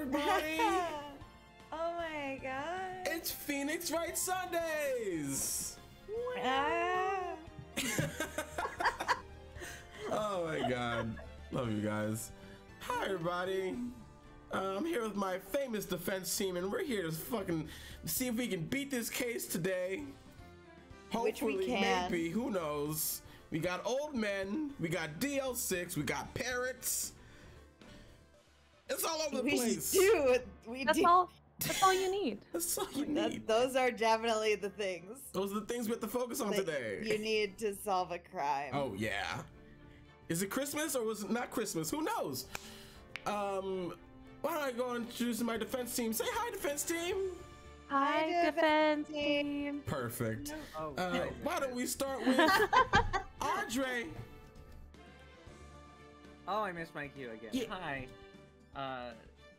everybody! Oh my god. It's Phoenix Wright Sundays! Ah. Oh my god. Love you guys. Hi everybody. I'm here with my famous defense team and we're here to fucking see if we can beat this case today. Hopefully, Which we can. maybe, who knows. We got old men, we got DL6, we got parrots. It's all over the place. That's all you need. That's all you need. Those are definitely the things. Those are the things we have to focus on today. You need to solve a crime. Oh yeah. Is it Christmas or was it not Christmas? Who knows? Why don't I go and introduce my defense team? Say hi, defense team. Hi, defense team. Perfect. Why don't we start with Andre? Oh, I missed my cue again. Yeah. Hi.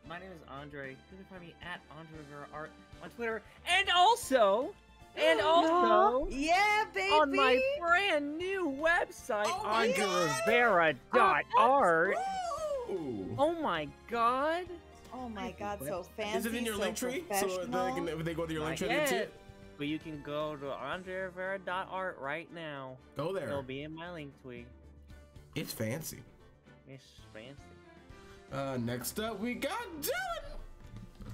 My name is Andre. You can find me at Andre Rivera Art on Twitter, and also, yeah, baby, on my brand new website, AndreRivera.art. Oh my god! Oh my god, so fancy. Is it in your link tree? So they go to your link tree, but you can go to AndreRivera.art right now. Go there. It'll be in my link tweet. It's fancy. It's fancy. Next up, we got Dylan.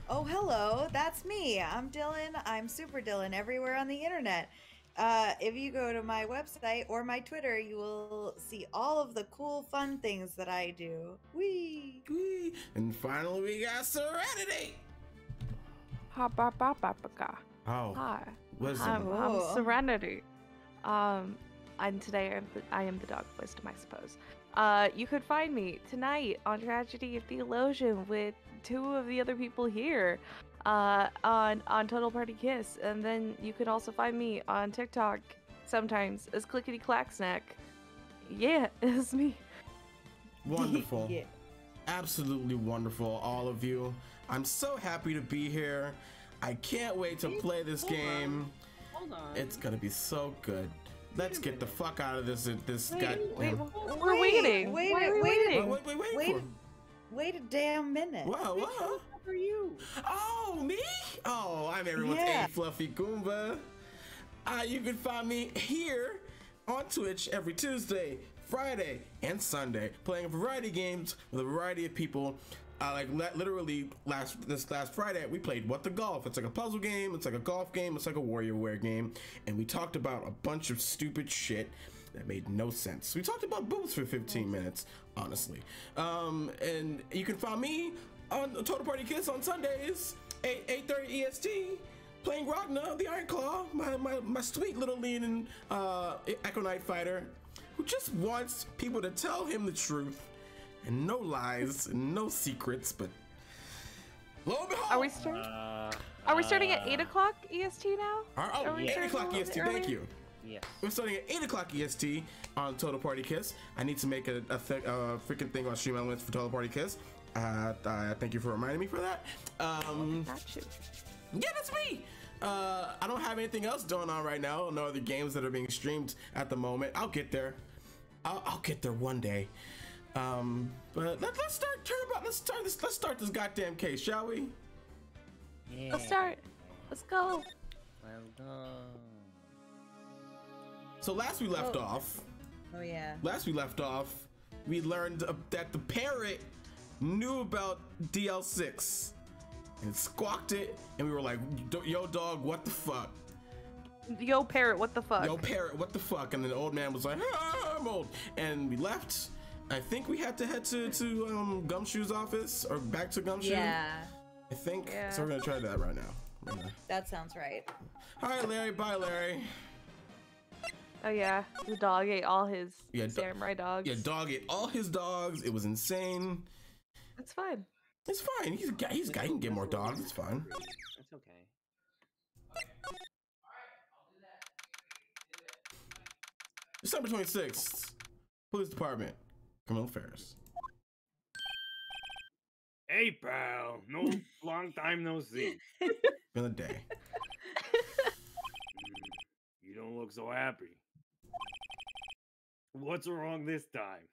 Oh, hello, that's me. I'm Dylan. I'm Super Dylan everywhere on the internet. If you go to my website or my Twitter, you will see all of the cool, fun things that I do. Whee! Whee! And finally, we got Serenity. Ha ba ba ba ba ga. Oh, Hi. wisdom. I'm Serenity. And today I am the dog voiced, I suppose. You could find me tonight on Tragedy of Theologian with two of the other people here on Total Party Kiss, and then you could also find me on TikTok sometimes as Clickety Clack Snack. Yeah, it's me. Wonderful. Yeah. Absolutely wonderful, all of you. I'm so happy to be here. I can't wait to play this game. Hold on. It's gonna be so good. Let's get the fuck out of this goddamn. We're waiting. Wait a damn minute. Wow, wow. Who are you? Oh, me? Oh, I'm everyone's AFluffyGoomba. You can find me here on Twitch every Tuesday, Friday, and Sunday, playing a variety of games with a variety of people. Literally this last Friday we played What the Golf. It's like a puzzle game, it's like a golf game, it's like a WarioWare game, and we talked about a bunch of stupid shit that made no sense. We talked about boobs for 15 minutes, honestly. And you can find me on Total Party Kiss on Sundays, 8:30 EST, playing Ragna, the Iron Claw, my sweet little leaning Echo Knight fighter, who just wants people to tell him the truth. And no lies, and no secrets, but lo and behold, Are we starting at 8 o'clock EST now? 8 o'clock EST, thank you. Yes. We're starting at 8 o'clock EST on Total Party Kiss. I need to make a freaking thing on Stream Elements for Total Party Kiss. Thank you for reminding me for that. Got you. Yeah, that's me. I don't have anything else going on right now. No other games that are being streamed at the moment. I'll get there. I'll get there one day. But let's start this goddamn case, shall we? Yeah. Let's start. Let's go. Well done. So last we left off, we learned that the parrot knew about DL6 and squawked it, and we were like, yo dog, what the fuck? Yo parrot, what the fuck? Yo parrot, what the fuck? And then the old man was like, I'm old. And we left. I think we had to head to Gumshoe's office or back to Gumshoe. Yeah. I think. Yeah. So we're gonna try that right now. That sounds right. Hi, Larry. Bye, Larry. Oh yeah, the dog ate all his samurai dogs. Yeah, dog ate all his dogs. It was insane. It's fine. It's fine. He can get more dogs. It's fine. It's okay. December 26th, Police Department, Criminal Affairs. Hey, pal. Long time no see. Been a day. You don't look so happy. What's wrong this time?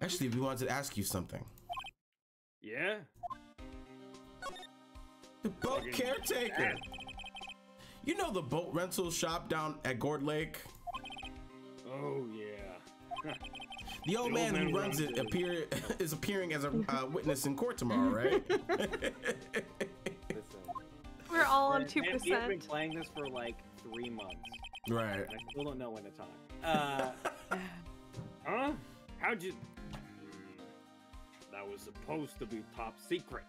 Actually, we wanted to ask you something. Yeah? The boat Fucking caretaker. bad. You know the boat rental shop down at Gord Lake? Oh, yeah. The old man who runs it is appearing as a witness in court tomorrow, right? Listen, We're all on and we've been 2%. playing this for like 3 months. Right. And I still don't know when to talk. Huh? How'd you... That was supposed to be top secret.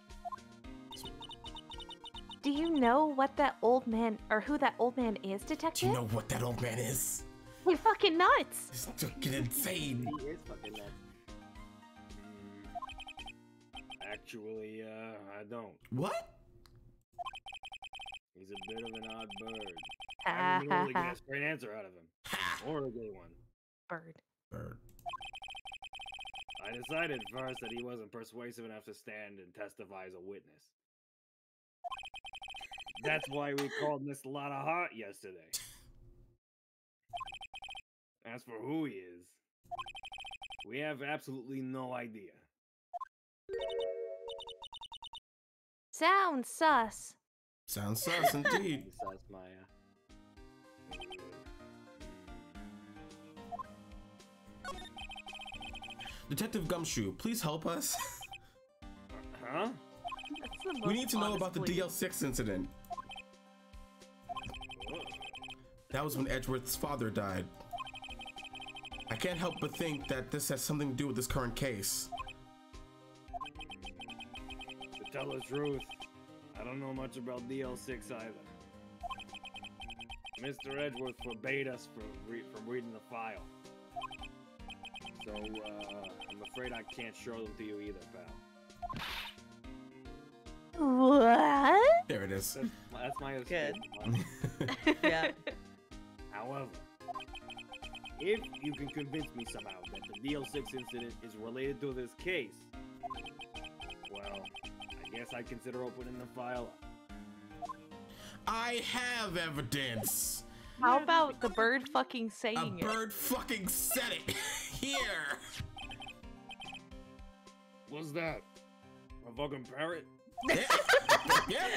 Do you know what that old man, or who that old man is, Do Detective? you know what that old man is? He's fucking nuts. It's fucking insane. He is fucking nuts. Actually, I don't. What? He's a bit of an odd bird. Ha I ha didn't really ha. get a straight answer out of him. Ha! Or a gay one. Bird. Bird. I decided first that he wasn't persuasive enough to stand and testify as a witness. That's why we called Miss Lotta Hot yesterday. As for who he is, we have absolutely no idea. Sounds sus. Sounds sus indeed. Besides Maya. Detective Gumshoe, please help us. Huh? That's the most We need to know honest about the plea. DL6 incident. That was when Edgeworth's father died. I can't help but think that this has something to do with this current case. To tell the truth, I don't know much about DL6 either. Mr. Edgeworth forbade us from reading the file. So, I'm afraid I can't show them to you either, pal. What? There it is. That's Maya's Good. favorite. Yeah. However, if you can convince me somehow that the DL6 incident is related to this case, well, I guess I'd consider opening the file up. I have evidence. How about the bird fucking A saying it? bird fucking said it. Here. What's that? A fucking parrot? Yeah,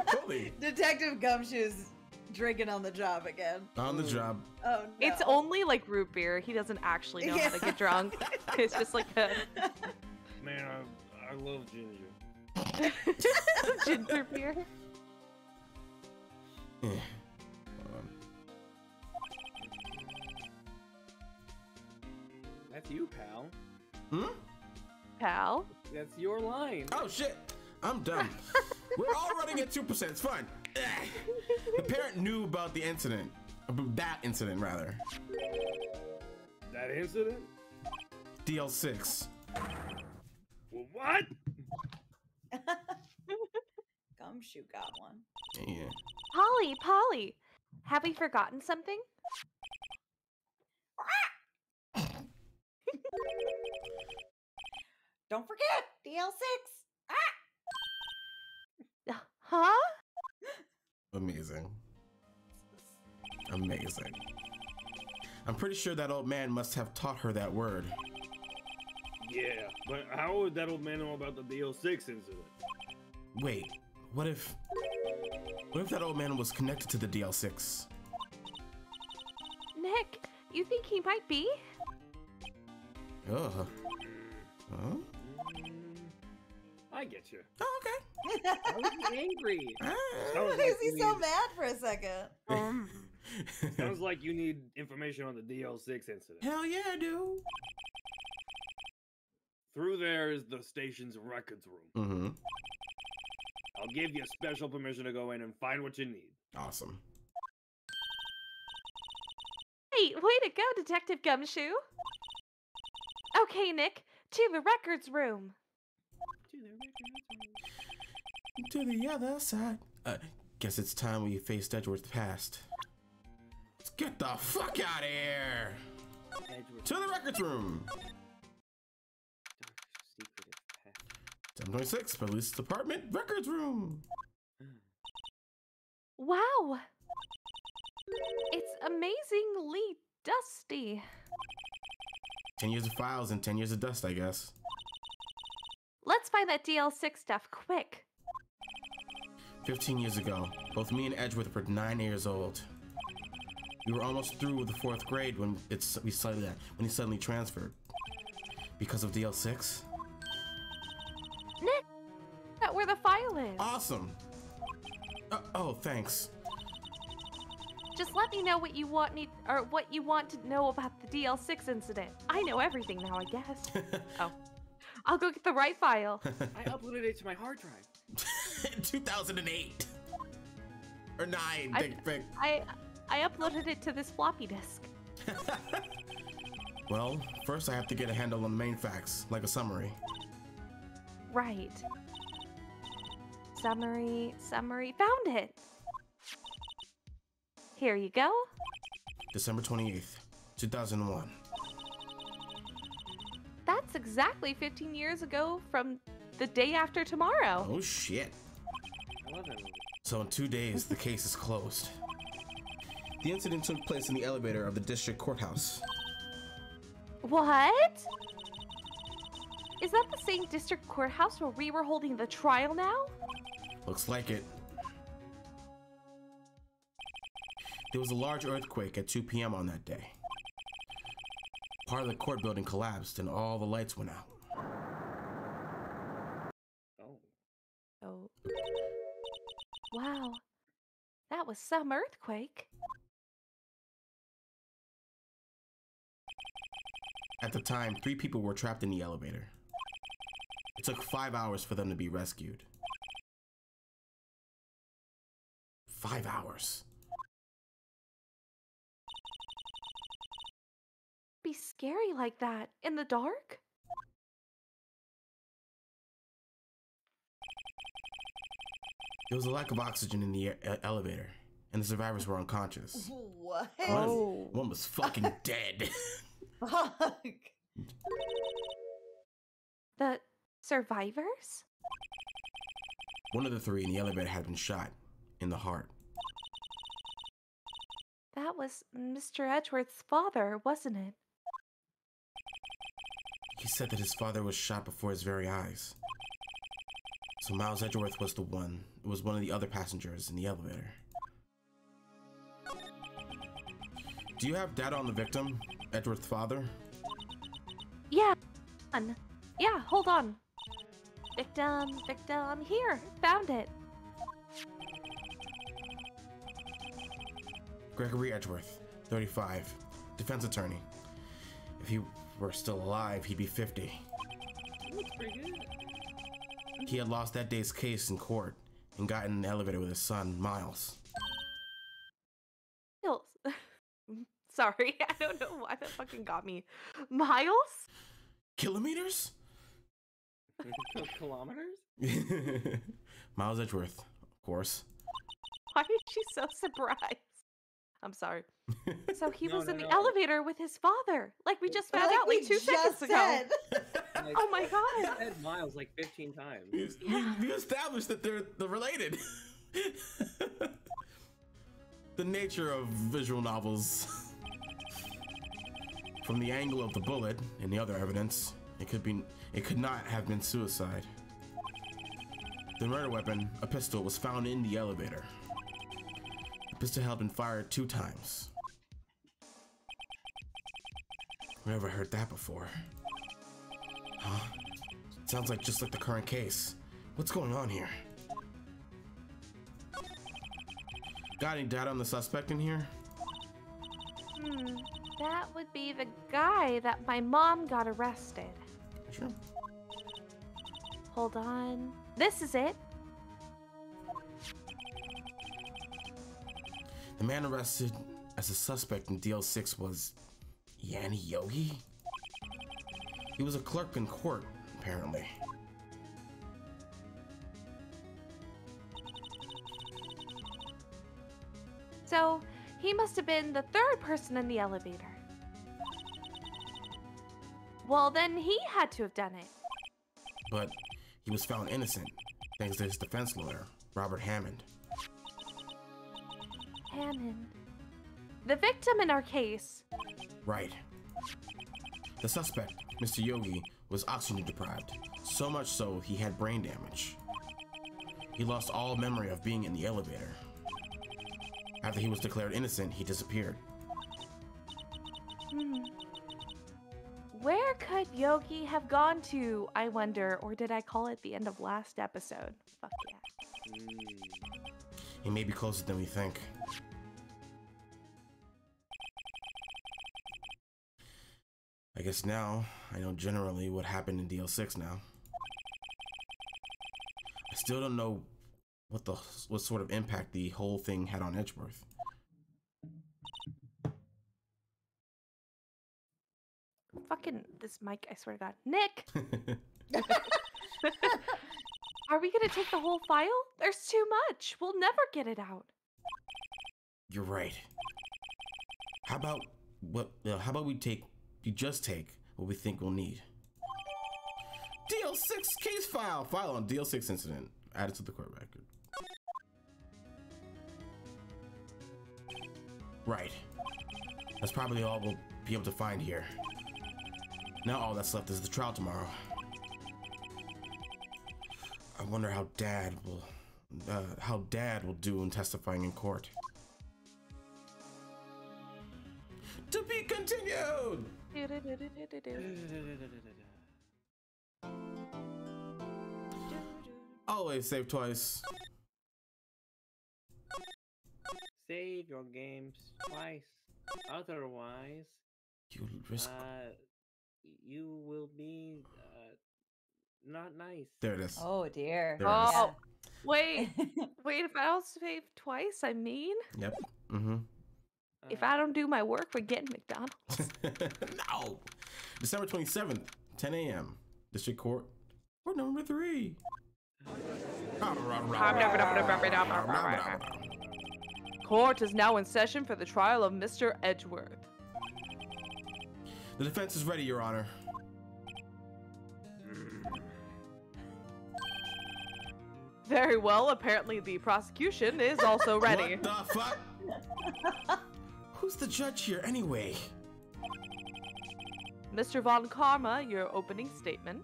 fully. Detective Gumshoe's drinking on the job again. On the job. Oh no. It's only like root beer. He doesn't actually know how to get drunk. It's just like a Man, I love ginger. ginger beer. Yeah. Hold on. That's you, pal. Hmm? Pal. That's your line. Oh shit. I'm done. We're all running at 2%. It's fine. The parent knew about the incident. That incident, rather. That incident? DL6. What? Gumshoe got one. Yeah. Polly, have we forgotten something? Don't forget DL6. Huh? Amazing. Amazing. I'm pretty sure that old man must have taught her that word. Yeah, but how would that old man know about the DL6 incident? Wait, what if that old man was connected to the DL6? Nick, you think he might be? Ugh. Huh? I get you. Oh, okay. Why was he angry? Ah. Sounds Why like is he you so need- mad for a second? Sounds like you need information on the DL6 incident. Hell yeah, I do. Through there is the station's records room. Mm-hmm. I'll give you special permission to go in and find what you need. Awesome. Hey, way to go, Detective Gumshoe. Okay, Nick, to the records room. To the other side. Guess it's time we faced Edgeworth's past. Let's get the fuck out of here. Edgeworth. To the records room. Secret is packed. 726, Police Department, records room. Wow. It's amazingly dusty. 10 years of files and 10 years of dust, I guess. Let's find that DL6 stuff, quick. 15 years ago, both me and Edgeworth were 9 years old. We were almost through with the 4th grade when he suddenly transferred. Because of DL6? Nick, that's where the file is. Awesome. Oh, thanks. Just let me know what you want to know about the DL6 incident. I know everything now, I guess. Oh, I'll go get the right file. I uploaded it to my hard drive. 2008 or 9. I uploaded it to this floppy disk. Well, first I have to get a handle on the main facts, like a summary. Right. Summary. Found it. Here you go. December 28th, 2001. That's exactly 15 years ago from the day after tomorrow. Oh shit. I love that movie. So in 2 days, the case is closed. The incident took place in the elevator of the district courthouse. What? Is that the same district courthouse where we were holding the trial now? Looks like it. There was a large earthquake at 2 p.m. on that day. Part of the court building collapsed and all the lights went out. Oh. Wow. That was some earthquake. At the time, 3 people were trapped in the elevator. It took 5 hours for them to be rescued. 5 hours. Be scary like that in the dark? There was a lack of oxygen in the elevator, and the survivors were unconscious. What? One was fucking dead. Fuck. The survivors? One of the 3 in the elevator had been shot in the heart. That was Mr. Edgeworth's father, wasn't it? He said that his father was shot before his very eyes. So Miles Edgeworth was one of the other passengers in the elevator. Do you have data on the victim, Edgeworth's father? Yeah. Yeah, hold on. Victim. Here, found it. Gregory Edgeworth, 35, defense attorney. If he were still alive, he'd be 50. That's pretty good. He had lost that day's case in court and got in an elevator with his son, Miles. Miles. Sorry, I don't know why that fucking got me. Miles? Kilometers? Kilometers? Miles Edgeworth, of course. Why is she so surprised? I'm sorry. So he was in the No. elevator with his father, like we just found out like 2 seconds ago. Oh my god! I said Miles like 15 times. We established that they're related. The nature of visual novels. From the angle of the bullet and the other evidence, it could not have been suicide. The murder weapon, a pistol, was found in the elevator. The pistol had been fired 2 times. Never heard that before. Huh? Sounds like just like the current case. What's going on here? Got any data on the suspect in here? That would be the guy that my mom got arrested. Sure. Hold on. This is it. The man arrested as a suspect in DL6 was Yanni Yogi? He was a clerk in court, apparently. So, he must have been the 3rd person in the elevator. Well, then he had to have done it. But he was found innocent, thanks to his defense lawyer, Robert Hammond. Hammond. The victim in our case. Right. The suspect, Mr. Yogi, was oxygen deprived, so much so he had brain damage. He lost all memory of being in the elevator. After he was declared innocent, he disappeared. Where could Yogi have gone to, I wonder, or did I call it the end of last episode? Fuck yeah. He may be closer than we think. I guess now I know generally what happened in DL6 now. I still don't know what sort of impact the whole thing had on Edgeworth. Fucking this mic, I swear to God. Nick! Are we gonna take the whole file? There's too much. We'll never get it out. You're right. How about we just take what we think we'll need. DL6 case file on DL6 incident. Added to the court record. Right. That's probably all we'll be able to find here. Now all that's left is the trial tomorrow. I wonder how Dad will do in testifying in court. To be continued. Always save twice. Save your games twice. Otherwise, You risk. You will be not nice. There it is. Oh dear. There it is. Oh, wait. Wait, if I don't save twice, I mean? Yep. Mm-hmm. If I don't do my work, we're getting McDonald's. No. December 27th, 10 a.m. District Court. Court number 3. Court is now in session for the trial of Mr. Edgeworth. The defense is ready, Your Honor. Very well, apparently the prosecution is also ready. What the fuck? Who's the judge here anyway? Mr. Von Karma, your opening statement.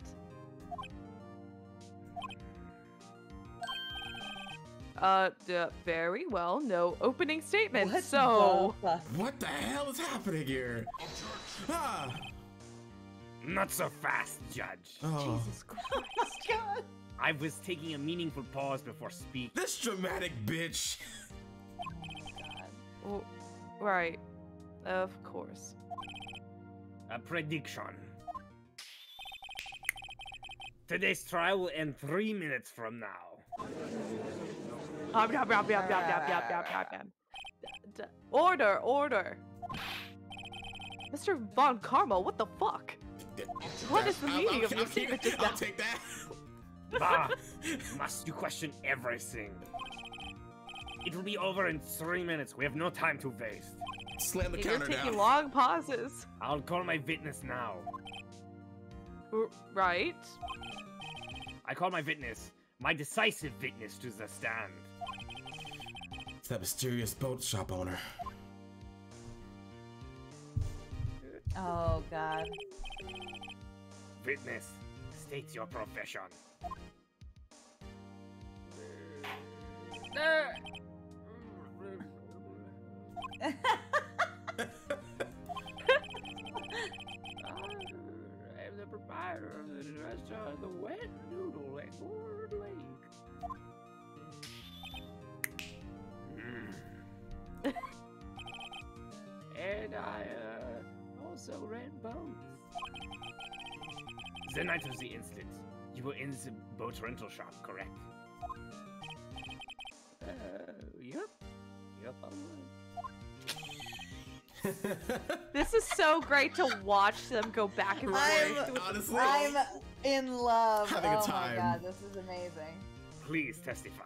Very well, no opening statement, What so... the fuck? What the hell is happening here? Ah! Not so fast, Judge. Oh. Jesus Christ. God. I was taking a meaningful pause before speaking. This dramatic bitch. Oh, right. Of course. A prediction. Today's trial will end 3 minutes from now. Order, order. Mr. Von Karma, what the fuck? What is the meaning of your statement just now? I'll take that. Bah! Must you question everything? It will be over in 3 minutes. We have no time to waste. Slam the You're counter taking down. long pauses. I'll call my witness now. Right? I call my witness, my decisive witness to the stand. It's that mysterious boat shop owner. Oh god. Witness, state your profession. I'm the proprietor of the restaurant, the Wet Noodle at Gourd Lake. And I also rent boats. The night of the incident, you were in the boat rental shop, correct? Yep. Yep, I was. This is so great to watch them go back and forth. Honestly, I'm in love. Having a oh time. my god, this is amazing. Please testify.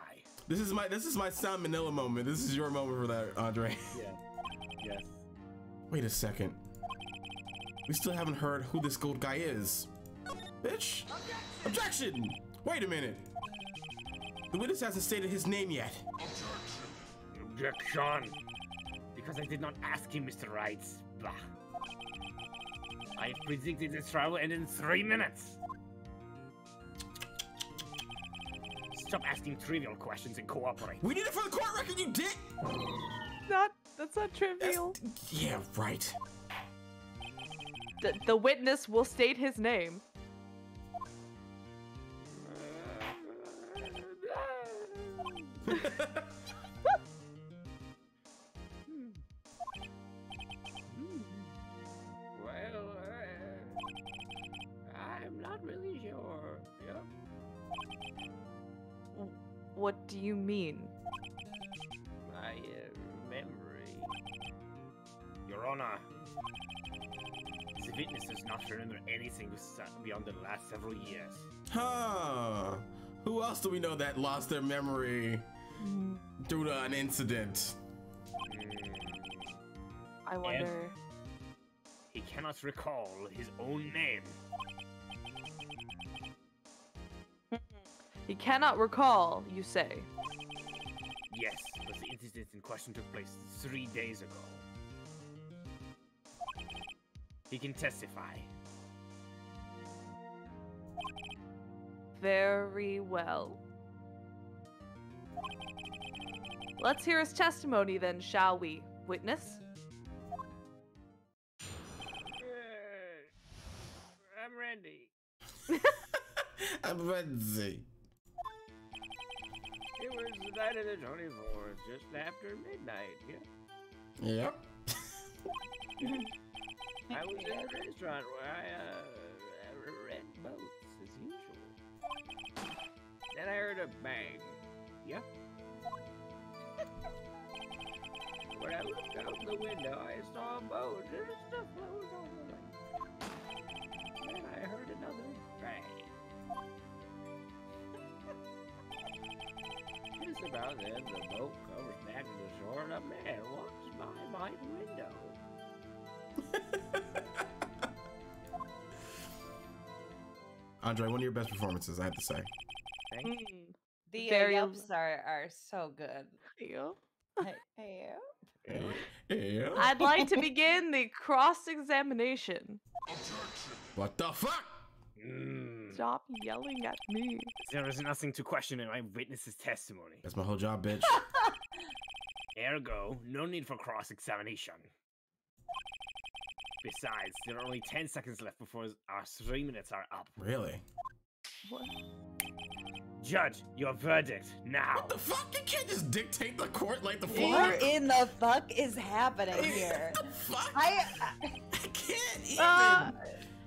this is my Sam Manila moment. This is your moment for that, Andre. Yeah. Yes. Wait a second. We still haven't heard who this gold guy is. Bitch! Objection! Wait a minute. The witness hasn't stated his name yet. Objection. Because I did not ask him, Mr. Wright. Blah. I predicted this trial will end in 3 minutes. Stop asking trivial questions and cooperate. We need it for the court record, you dick! That's not trivial. Yeah, right. The witness will state his name. Well, I'm not really sure. Yep. What do you mean? My memory. Your Honor, the witness does not remember anything beyond the last several years. Huh. Who else do we know that lost their memory due to an incident? I wonder. He cannot recall his own name. He cannot recall, you say. Yes, but the incident in question took place 3 days ago. He can testify. Very well. Let's hear his testimony then, shall we, witness? I'm ready. I'm ready. It was the night of the 24th, just after midnight, yeah? Yep. I was in a restaurant where I read boats, as usual. Then I heard a bang. Yep. When I looked out the window, I saw a boat and stuff floating on the lake. Then I heard another bang. Just about then, the boat comes back to the shore and a man walks by my window. Andre, one of your best performances, I have to say. Thank you. The Very- yelps are so good. Yeah. Hey, Yeah. I'd like to begin the cross-examination. What the fuck? Stop yelling at me. There is nothing to question in my witness's testimony. That's my whole job, bitch. Ergo, no need for cross-examination. Besides, there are only 10 seconds left before our 3 minutes are up. Really? What? Judge, your verdict, now! What the fuck? You can't just dictate the court like the what fuck. in the fuck is happening here? What the fuck? I I can't even.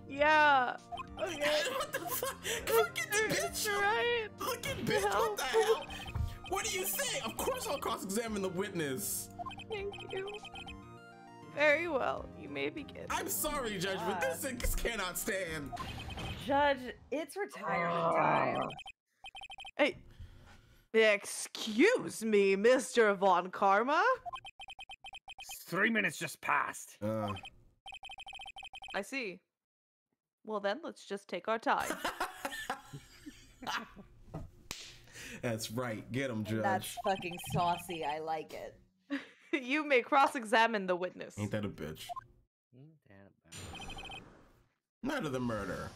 Yeah. Okay. What the fuck? Look at the bitch. Right. Look at bitch. What the hell? What do you say? Of course I'll cross-examine the witness. Thank you. Very well. You may begin. I'm sorry, Judge, but this cannot stand. Judge, it's retirement time. Hey. Excuse me, Mr. Von Karma? 3 minutes just passed. I see. Well then, let's just take our time. That's right. Get him, Judge. That's fucking saucy. I like it. You may cross-examine the witness. Ain't that a bitch? Ain't that about? Night of the murder.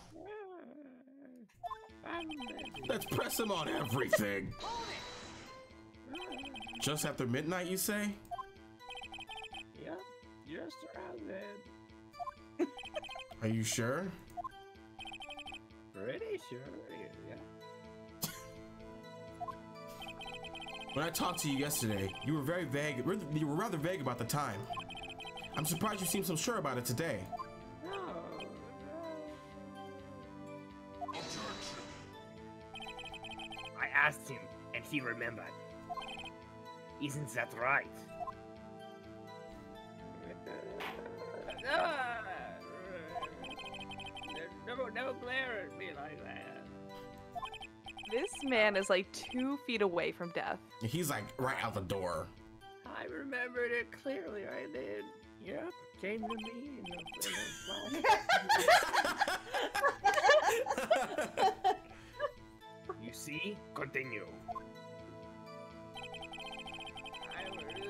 I'm ready. Let's press him on everything. Just after midnight, you say? Yep, just around then. Are you sure? Pretty sure, yeah. When I talked to you yesterday, you were very vague. You were rather vague about the time. I'm surprised you seem so sure about it today. No. I asked him, and he remembered. Isn't that right? Never glare at me like that. This man is like 2 feet away from death. He's like right out the door. I remembered it clearly. I did. Yep, came to me in the You see? Continue. I was in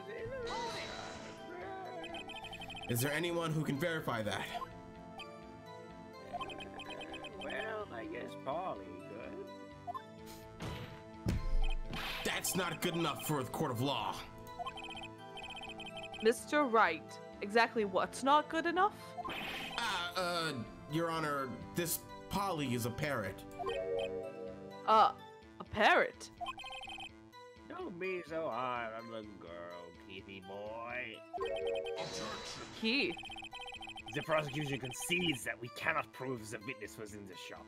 the Is there anyone who can verify that? Polly good? That's not good enough for the court of law. Mr. Wright, exactly what's not good enough? Your Honor, this Polly is a parrot. A parrot? Don't be so hard on the girl, Keithy boy. Keith, The prosecution concedes that we cannot prove the witness was in the shop.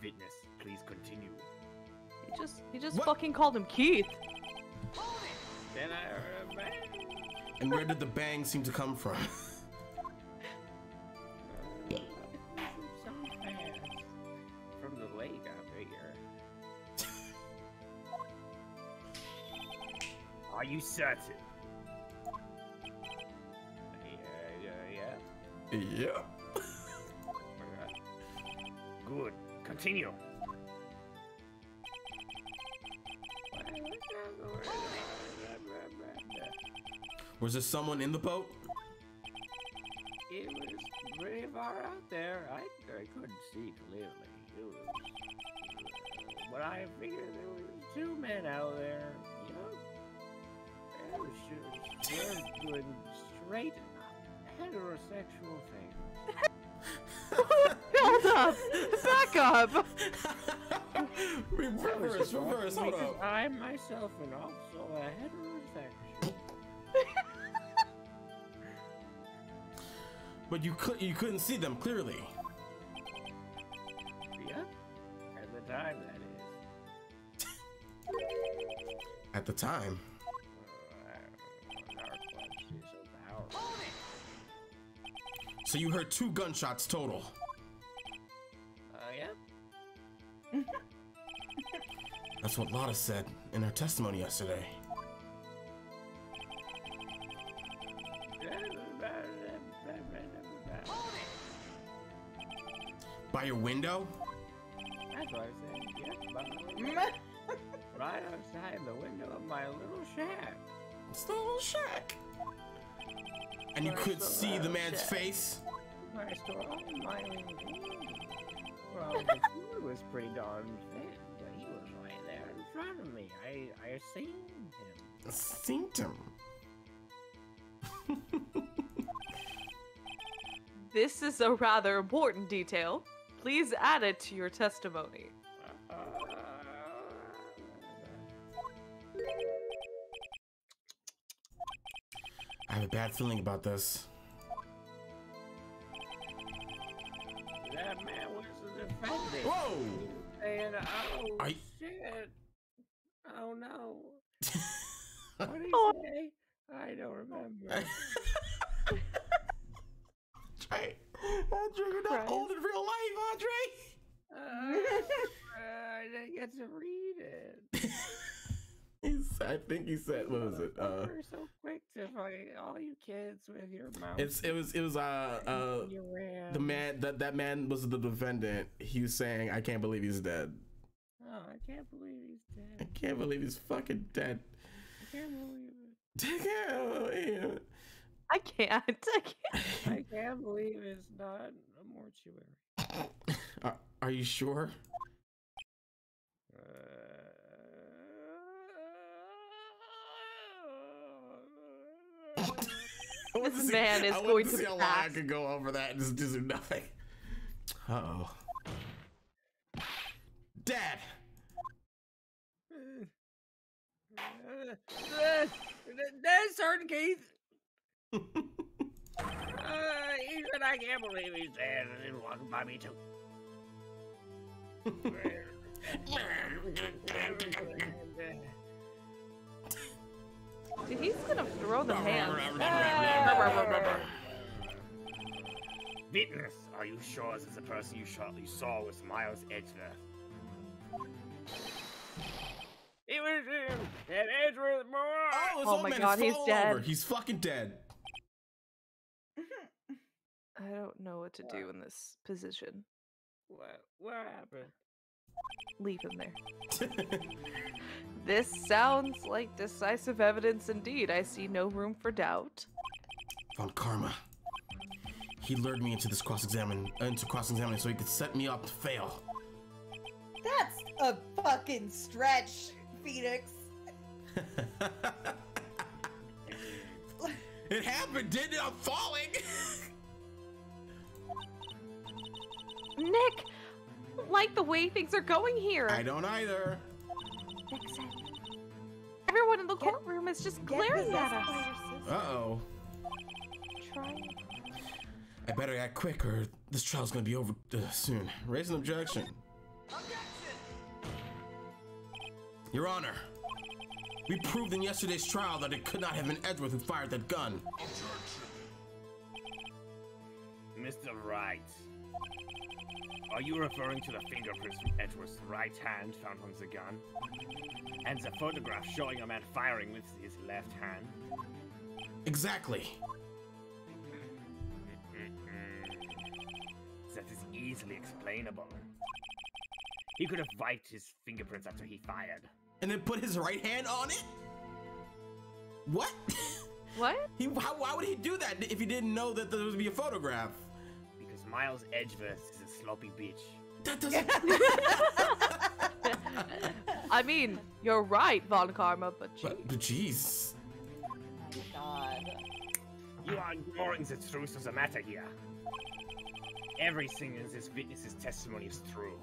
Witness, please continue. he just What? fucking called him Keith. Then I heard a bang. And where did the bang seem to come from? So fast. From the lake, I figure. Are you certain? Yeah. Yep. Good. Continue. Was there someone in the boat? It was pretty far out there. I couldn't see clearly. It was, but I figured there was 2 men out there. You know, they were doing straight heterosexual things. Hold up! Back up! reverse, hold Because up. I myself am also a heterosexual. But you couldn't see them clearly. Yeah, at the time, that is. At the time. Narcolepsy is so powerful. So you heard 2 gunshots total. Yeah. That's what Lotta said in her testimony yesterday. By your window? That's what I said. Yeah, by my window. Right outside the window of my little shack. It's the little shack. And you could see the man's face? I store all my well, the food was pretty darn thin, but he was right there in front of me. I seen him. Seen him. This is a rather important detail. Please add it to your testimony. I have a bad feeling about this. That man was the defendant. Whoa! And oh I- shit! Oh no! What did he say? I don't remember. Andre, you're not Christ. old in real life, Andre! I didn't get to read it. I think he said, what was it? You're so quick to fight all you kids with your mouth. It was the man that man was the defendant. He was saying, I can't believe he's dead. Oh, I can't believe he's I dead. can't believe he's fucking dead. I can't believe it. I can't believe it. I can't. I can't believe it's not a mortuary. Are you sure? This man is I want going to to see how long I pass. could go over that and just do nothing. Uh-oh. Dad! That's certain Keith. He said, I can't believe he's dead, and then walking by me too. Dude, he's gonna throw the hands. Witness, are you sure this is the person you saw was Miles Edgeworth? It was him! That Edgeworth boy! This Oh old my man God, is he's falling dead. over. He's fucking dead. I don't know what to do in this position. What happened? Leave him there. This sounds like decisive evidence indeed. I see no room for doubt. Von Karma. He lured me into this cross-examining so he could set me up to fail. That's a fucking stretch, Phoenix. It happened, didn't it? I'm falling. Nick, I don't like the way things are going here. I don't either. Vixen. Everyone in the courtroom is just glaring at us. Uh-oh. Try. I better act quick or this trial's gonna be over soon. Raise an objection. Your Honor, we proved in yesterday's trial that it could not have been Edgeworth who fired that gun. Mr. Wright, are you referring to the fingerprints from Edgeworth's right hand found on the gun? And the photograph showing a man firing with his left hand? Exactly. That is easily explainable. He could have wiped his fingerprints after he fired. And then put his right hand on it? What? What? Why would he do that if he didn't know that there would be a photograph? Because Miles Edgeworth is a sloppy bitch. That doesn't... I mean, you're right, Von Karma, but jeez. God. You are ignoring the truth of the matter here. Everything in this witness's testimony is true.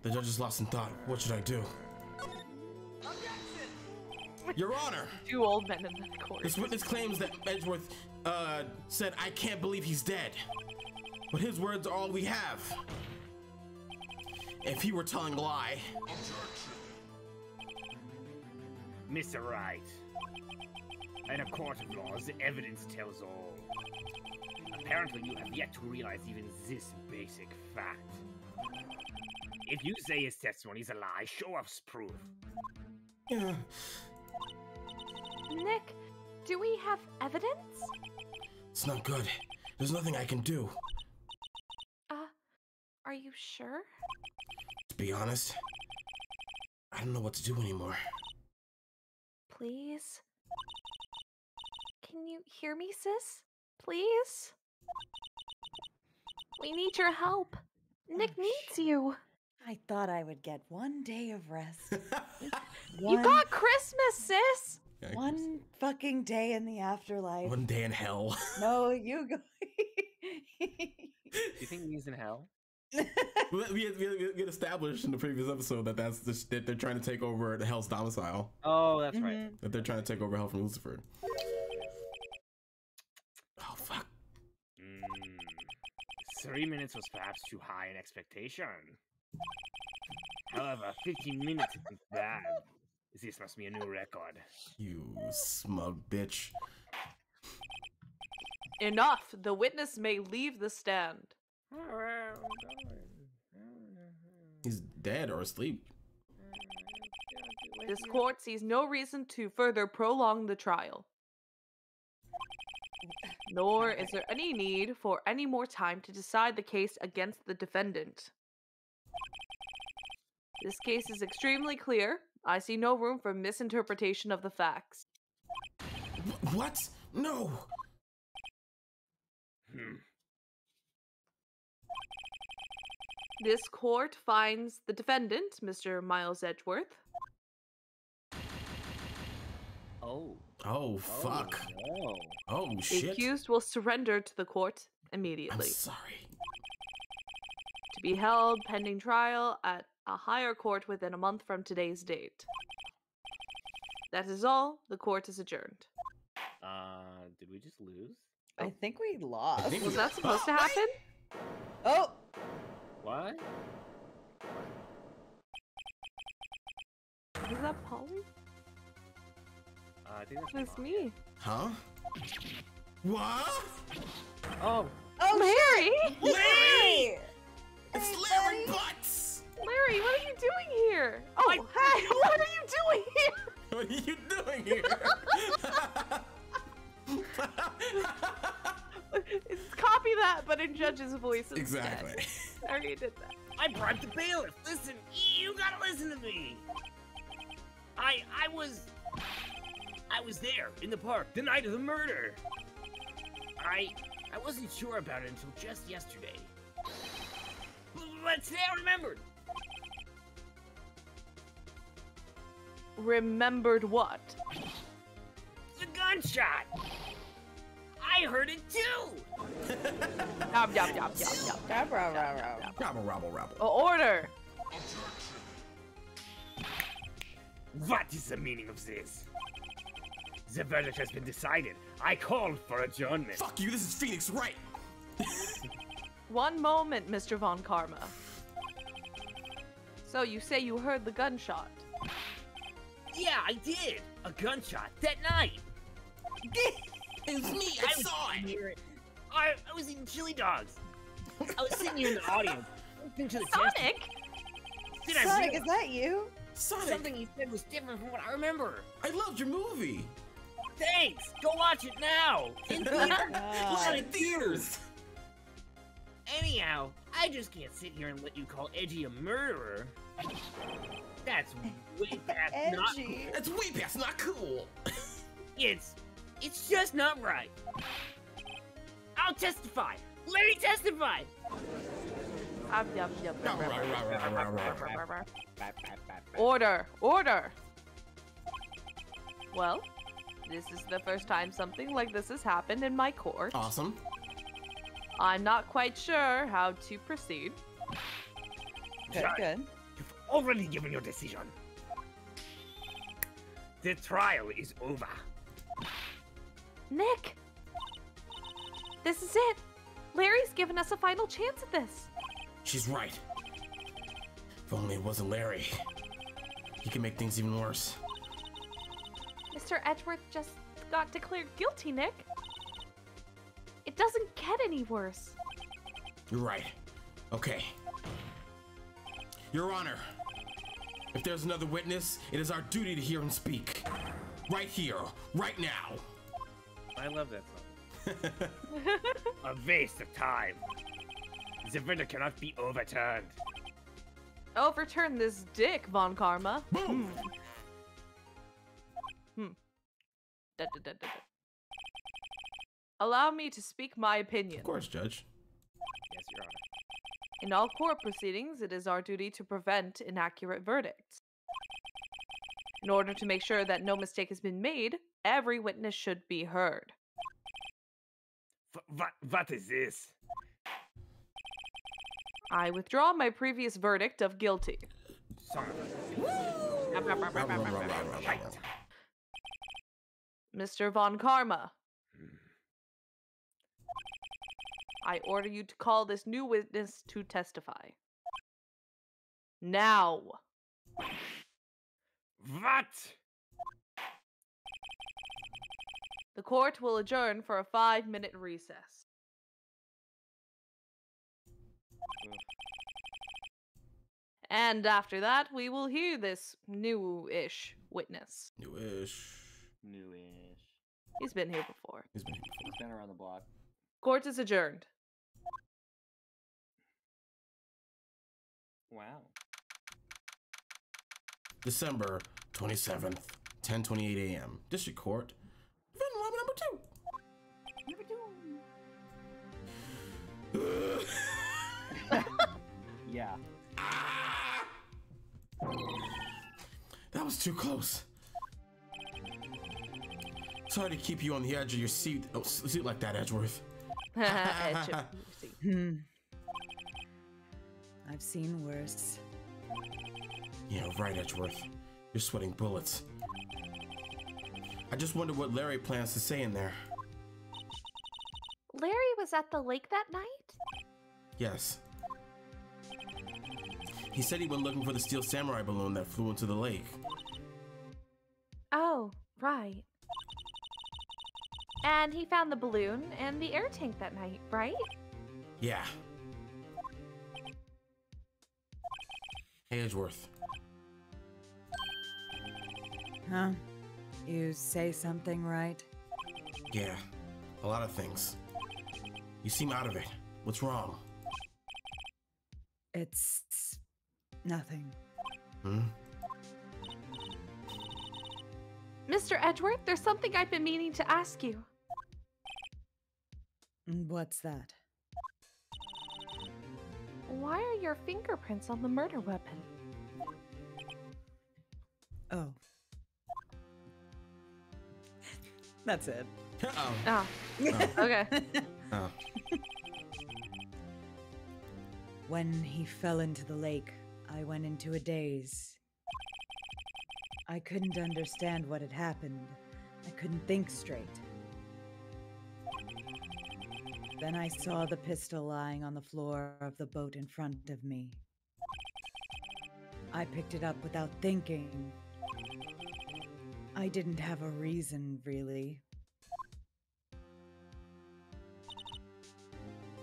The judge is lost in thought. What should I do? Your Honor! Two old men in the court. This witness claims that Edgeworth said, "I can't believe he's dead." But his words are all we have. If he were telling a lie... Mr. Wright, in a court of law, the evidence tells all. Apparently you have yet to realize even this basic fact. If you say his testimony is a lie, show us proof. Yeah. Nick, do we have evidence? It's not good. There's nothing I can do. Are you sure? To be honest, I don't know what to do anymore. Please? Can you hear me, sis? Please? We need your help. Nick needs you. I thought I would get one day of rest. You got Christmas, sis! One fucking day in the afterlife. One day in hell. No, you go. Do you think he's in hell? we had established in the previous episode that that they're trying to take over the Hell's domicile. Oh, that's right. That they're trying to take over Hell from Lucifer. Oh, fuck. 3 minutes was perhaps too high an expectation. However, 15 minutes isn't bad. This must be a new record. You smug bitch. Enough! The witness may leave the stand. He's dead or asleep. This court sees no reason to further prolong the trial. Nor is there any need for any more time to decide the case against the defendant. This case is extremely clear. I see no room for misinterpretation of the facts. What? No! This court finds the defendant, Mr. Miles Edgeworth. Oh. Oh, fuck. No. Oh, The shit. accused will surrender to the court immediately. I'm sorry. To be held pending trial at a higher court within a month from today's date. That is all. The court is adjourned. Did we just lose? I think we lost. Was that supposed to happen? Oh! What? Is that Polly? I think That's me. Huh? What? Oh! Oh, Larry! Larry! It's Hey, Larry buddy. Butts! Larry, what are you doing here? Oh, hey, what are you doing here? What are you doing here? Copy that, but in Judge's voice instead. Exactly. I already did that. I bribed the bailiff! Listen! You gotta listen to me! I was... I was there, in the park, the night of the murder. I wasn't sure about it until just yesterday. But today I remembered. Remembered what? The gunshot. I heard it too. Yop, yop, yop, yop, yop. Rabble, rabble, rabble. Order! What is the meaning of this? The verdict has been decided. I called for adjournment. Fuck you, this is Phoenix Wright. One moment, Mr. Von Karma. So you say you heard the gunshot? Yeah, I did. A gunshot that night. It was me, I saw it. I was eating chili dogs. I was sitting here in the audience, listening to the Sonic? Then I Sonic, is realized that you? Sonic, something you said was different from what I remember. I loved your movie. Thanks. Go watch it now. In theaters. Live in theaters. Anyhow, I just can't sit here and let you call Edgy a murderer. That's way past not cool. Edgy. That's way past not cool. It's just not right. I'll testify. Let me testify. Order! Order! Well, this is the first time something like this has happened in my court. Awesome. I'm not quite sure how to proceed. Good, good. You've already given your decision. The trial is over. Nick! This is it! Larry's given us a final chance at this. She's right. If only it wasn't Larry. He can make things even worse. Mr. Edgeworth just got declared guilty, Nick. It doesn't get any worse. You're right. Okay. Your Honor, if there's another witness, it is our duty to hear him speak. Right here, right now. I love that song. A waste of time. The verdict cannot be overturned. Overturn this dick, Von Karma. Boom! Da, da, da, da, da. Allow me to speak my opinion. Of course, Judge. Yes, Your Honor. In all court proceedings, it is our duty to prevent inaccurate verdicts. In order to make sure that no mistake has been made, every witness should be heard. What is this? I withdraw my previous verdict of guilty. Son of a... Right. Mr. Von Karma, I order you to call this new witness to testify. Now. What? The court will adjourn for a 5-minute recess. And after that, we will hear this new-ish witness. Newish. Newish. He's been here before. He's been here before. He's been around the block. Court is adjourned. Wow. December 27th, 10:28 a.m. District Court. Event lobby number 2. Yeah. That was too close. Sorry to keep you on the edge of your seat. Oh, seat like that, Edgeworth. I've seen worse. Yeah, right, Edgeworth. You're sweating bullets. I just wonder what Larry plans to say in there. Larry was at the lake that night? Yes. He said he went looking for the steel samurai balloon that flew into the lake. Oh, right. And he found the balloon and the air tank that night, right? Yeah. Hey, Edgeworth. Huh? You say something right? Yeah, a lot of things. You seem out of it. What's wrong? It's nothing. Hmm? Mr. Edgeworth, there's something I've been meaning to ask you. What's that? Why are your fingerprints on the murder weapon? Oh. That's it. Uh-oh. Oh, okay. Oh. When he fell into the lake, I went into a daze. I couldn't understand what had happened. I couldn't think straight. Then I saw the pistol lying on the floor of the boat in front of me. I picked it up without thinking. I didn't have a reason, really.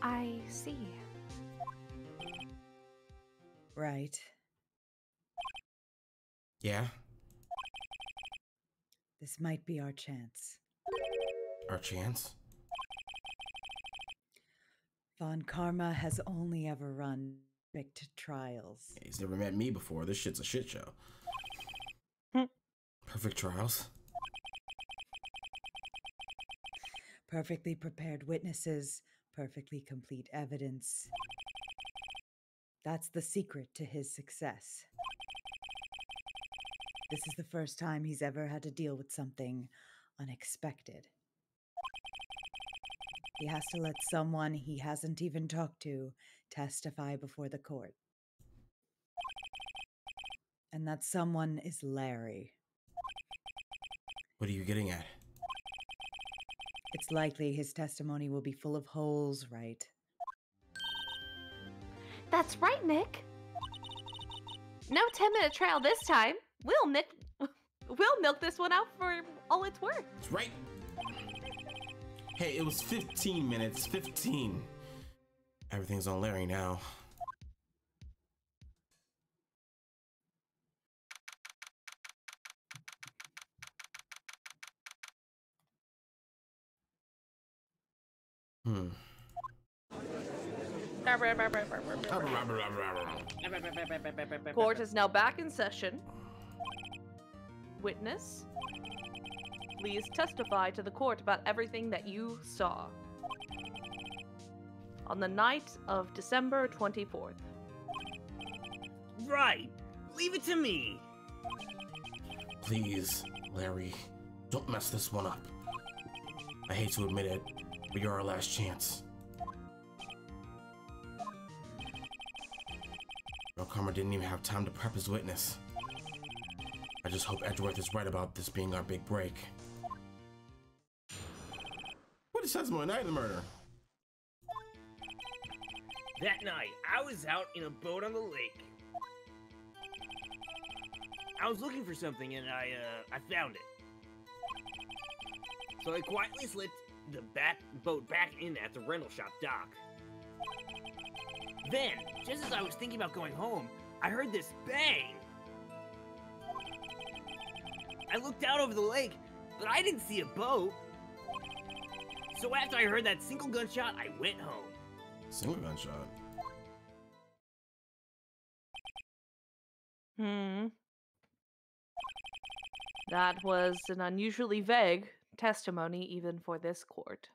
I see. Right. Yeah? This might be our chance. Our chance? Von Karma has only ever run perfect trials. He's never met me before. This shit's a shit show. Perfect trials? Perfectly prepared witnesses, perfectly complete evidence. That's the secret to his success. This is the first time he's ever had to deal with something unexpected. He has to let someone he hasn't even talked to testify before the court. And that someone is Larry. What are you getting at? It's likely his testimony will be full of holes, Wright. That's right, Nick. No 10-minute trial this time. We'll milk this one out for all it's worth. That's right. Hey, it was 15 minutes. 15. Everything's on Larry now. Court is now back in session. Witness, please testify to the court about everything that you saw on the night of December 24th. Right. Leave it to me. Please, Larry, don't mess this one up. I hate to admit it, but you're our last chance. Karma didn't even have time to prep his witness. I just hope Edgeworth is right about this being our big break. What is testimony night of the murder? That night, I was out in a boat on the lake. I was looking for something and I found it. So I quietly slipped the boat back in at the rental shop dock. Then, just as I was thinking about going home, I heard this bang. I looked out over the lake, but I didn't see a boat. So after I heard that single gunshot, I went home. Single gunshot? That was an unusually vague testimony even for this court.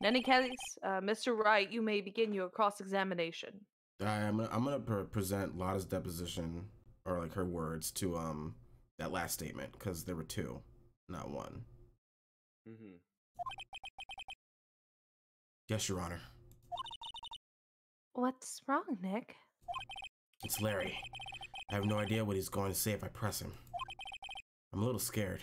In any case, Mr. Wright, you may begin your cross-examination. I'm gonna present Lotta's deposition, or like her words, to that last statement, because there were two, not one. Yes, Your Honor. What's wrong, Nick? It's Larry. I have no idea what he's going to say if I press him. I'm a little scared.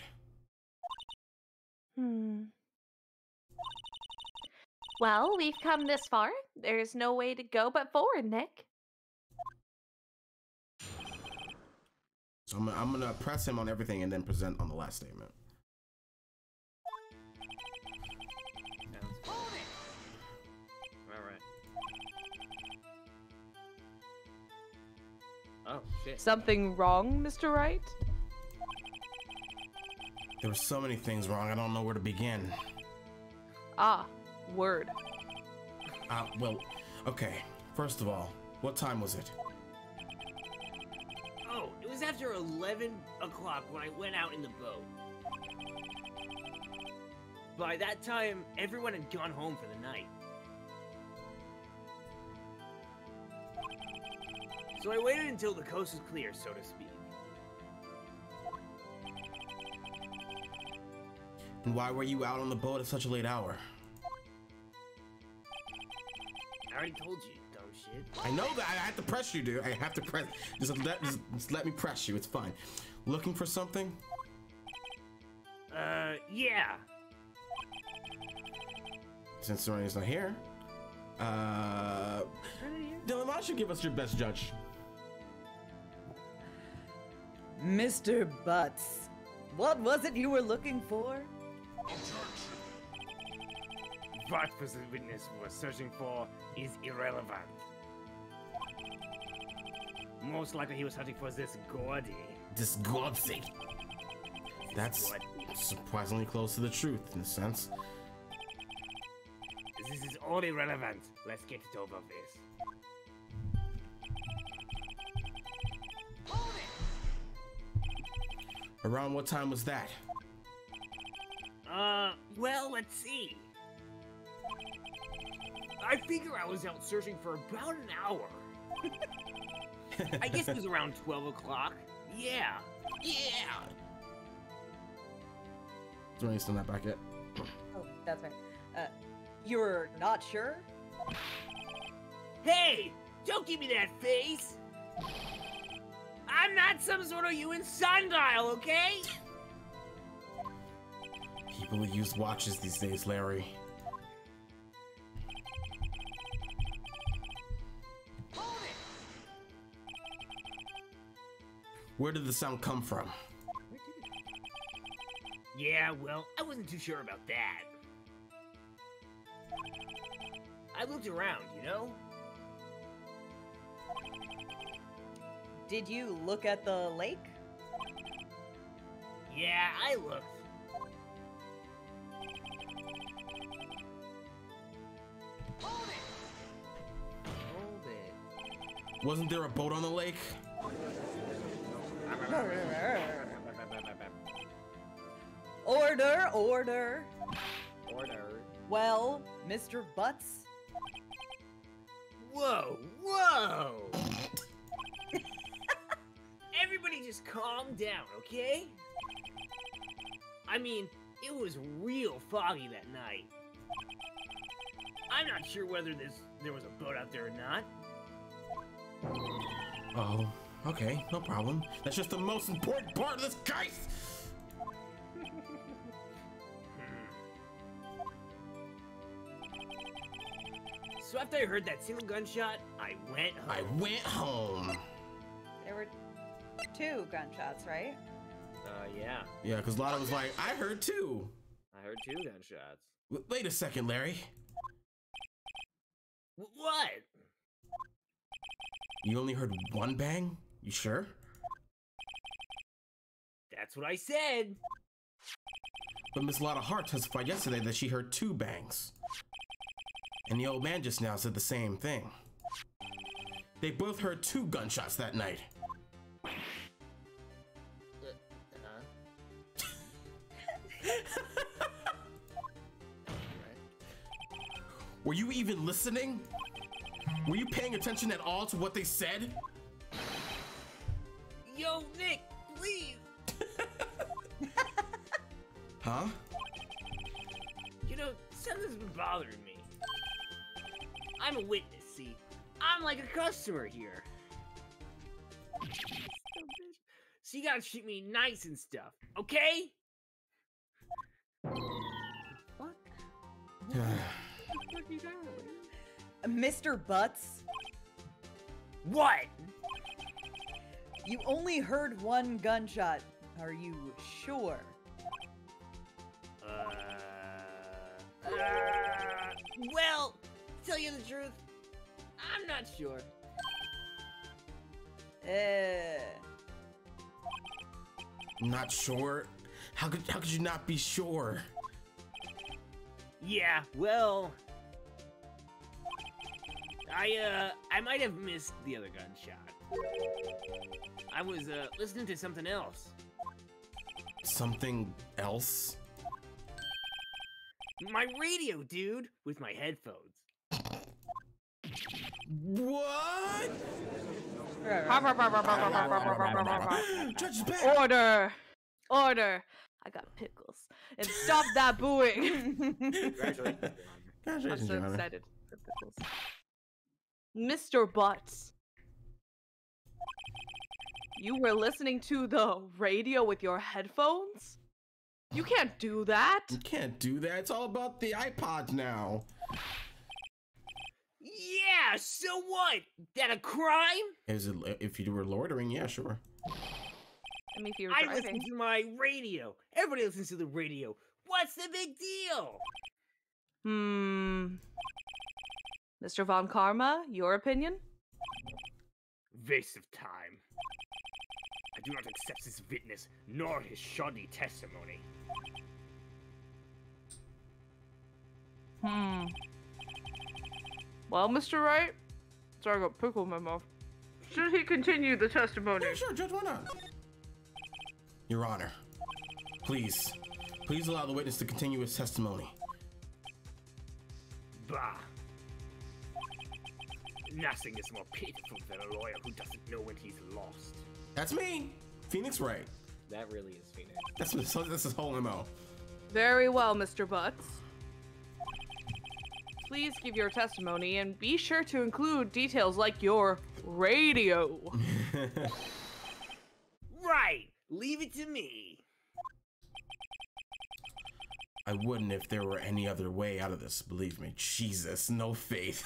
Well, we've come this far. There's no way to go but forward, Nick. So I'm gonna press him on everything and then present on the last statement. Alright. Oh, shit. Something wrong, Mr. Wright? There were so many things wrong, I don't know where to begin. Ah, word. Well, okay. First of all, what time was it? Oh, it was after 11 o'clock when I went out in the boat. By that time, everyone had gone home for the night. So I waited until the coast was clear, so to speak. And why were you out on the boat at such a late hour? I already told you, dumb shit. I know that. I have to press you, dude. I have to press. Just let me press you. It's fine. Looking for something? Yeah. Since Serena's not here, Dylan, why don't you give us your best judge? Mr. Butts, what was it you were looking for? What the witness was searching for is irrelevant. Most likely he was searching for this Gordy. This Gordy. That's surprisingly close to the truth, in a sense. This is all irrelevant. Let's get it over with. Around what time was that? Well, let's see. I figure I was out searching for about an hour. I guess it was around 12 o'clock. Yeah. Yeah! Serena's still not back yet. Oh, that's right. You're not sure? Hey! Don't give me that face! I'm not some sort of UN sundial, okay? People use watches these days, Larry. Where did the sound come from? Yeah, well, I wasn't too sure about that. I looked around, you know? Did you look at the lake? Yeah, I looked. Hold it. Wasn't there a boat on the lake? Order, order. Order. Well, Mr. Butts? Whoa, whoa! Everybody just calm down, okay? I mean, it was real foggy that night. I'm not sure whether there was a boat out there or not. Oh, okay, no problem. That's just the most important part of this case! So after I heard that single gunshot, I went home. I went home. There were 2 gunshots, right? Yeah. Yeah, because Lana was like, I heard 2. I heard 2 gunshots. Wait a second, Larry. What? You only heard 1 bang? You sure? That's what I said. But Miss Lotta Hart testified yesterday that she heard 2 bangs. And the old man just now said the same thing. They both heard 2 gunshots that night. Were you even listening? Were you paying attention at all to what they said? Yo, Nick, please. Huh? You know, something's been bothering me. I'm a witness, see? I'm like a customer here. So you gotta treat me nice and stuff, okay? What? Mr. Butts? What? You only heard 1 gunshot. Are you sure? Well, to tell you the truth, I'm not sure. Not sure? How could you not be sure? Yeah, well, I might have missed the other gunshot. I was, listening to something else. Something else? My radio, dude, with my headphones. What? Judge is back. Order! Order! I got pickles. And stop that booing! Congratulations. I'm Congratulations, so Your Honor. excited for pickles. Mr. Butts. You were listening to the radio with your headphones? You can't do that! You can't do that. It's all about the iPods now. Yeah, so what? That a crime? Is it if you were loitering? Yeah, sure. I mean, if you were I driving. listen to my radio. Everybody listens to the radio. What's the big deal? Mr. Von Karma, your opinion? Waste of time. I do not accept his witness, nor his shoddy testimony. Well, Mr. Wright? Sorry, I got pickle in my mouth. Should he continue the testimony? Yeah, sure, Judge, why not? Your Honor, please allow the witness to continue his testimony. Bah. Nothing is more pitiful than a lawyer who doesn't know when he's lost. That's me, Phoenix Wright. That really is Phoenix. That's his whole MO. Very well, Mr. Butts. Please give your testimony and be sure to include details like your radio. Right! Leave it to me. I wouldn't if there were any other way out of this, believe me. Jesus, no faith.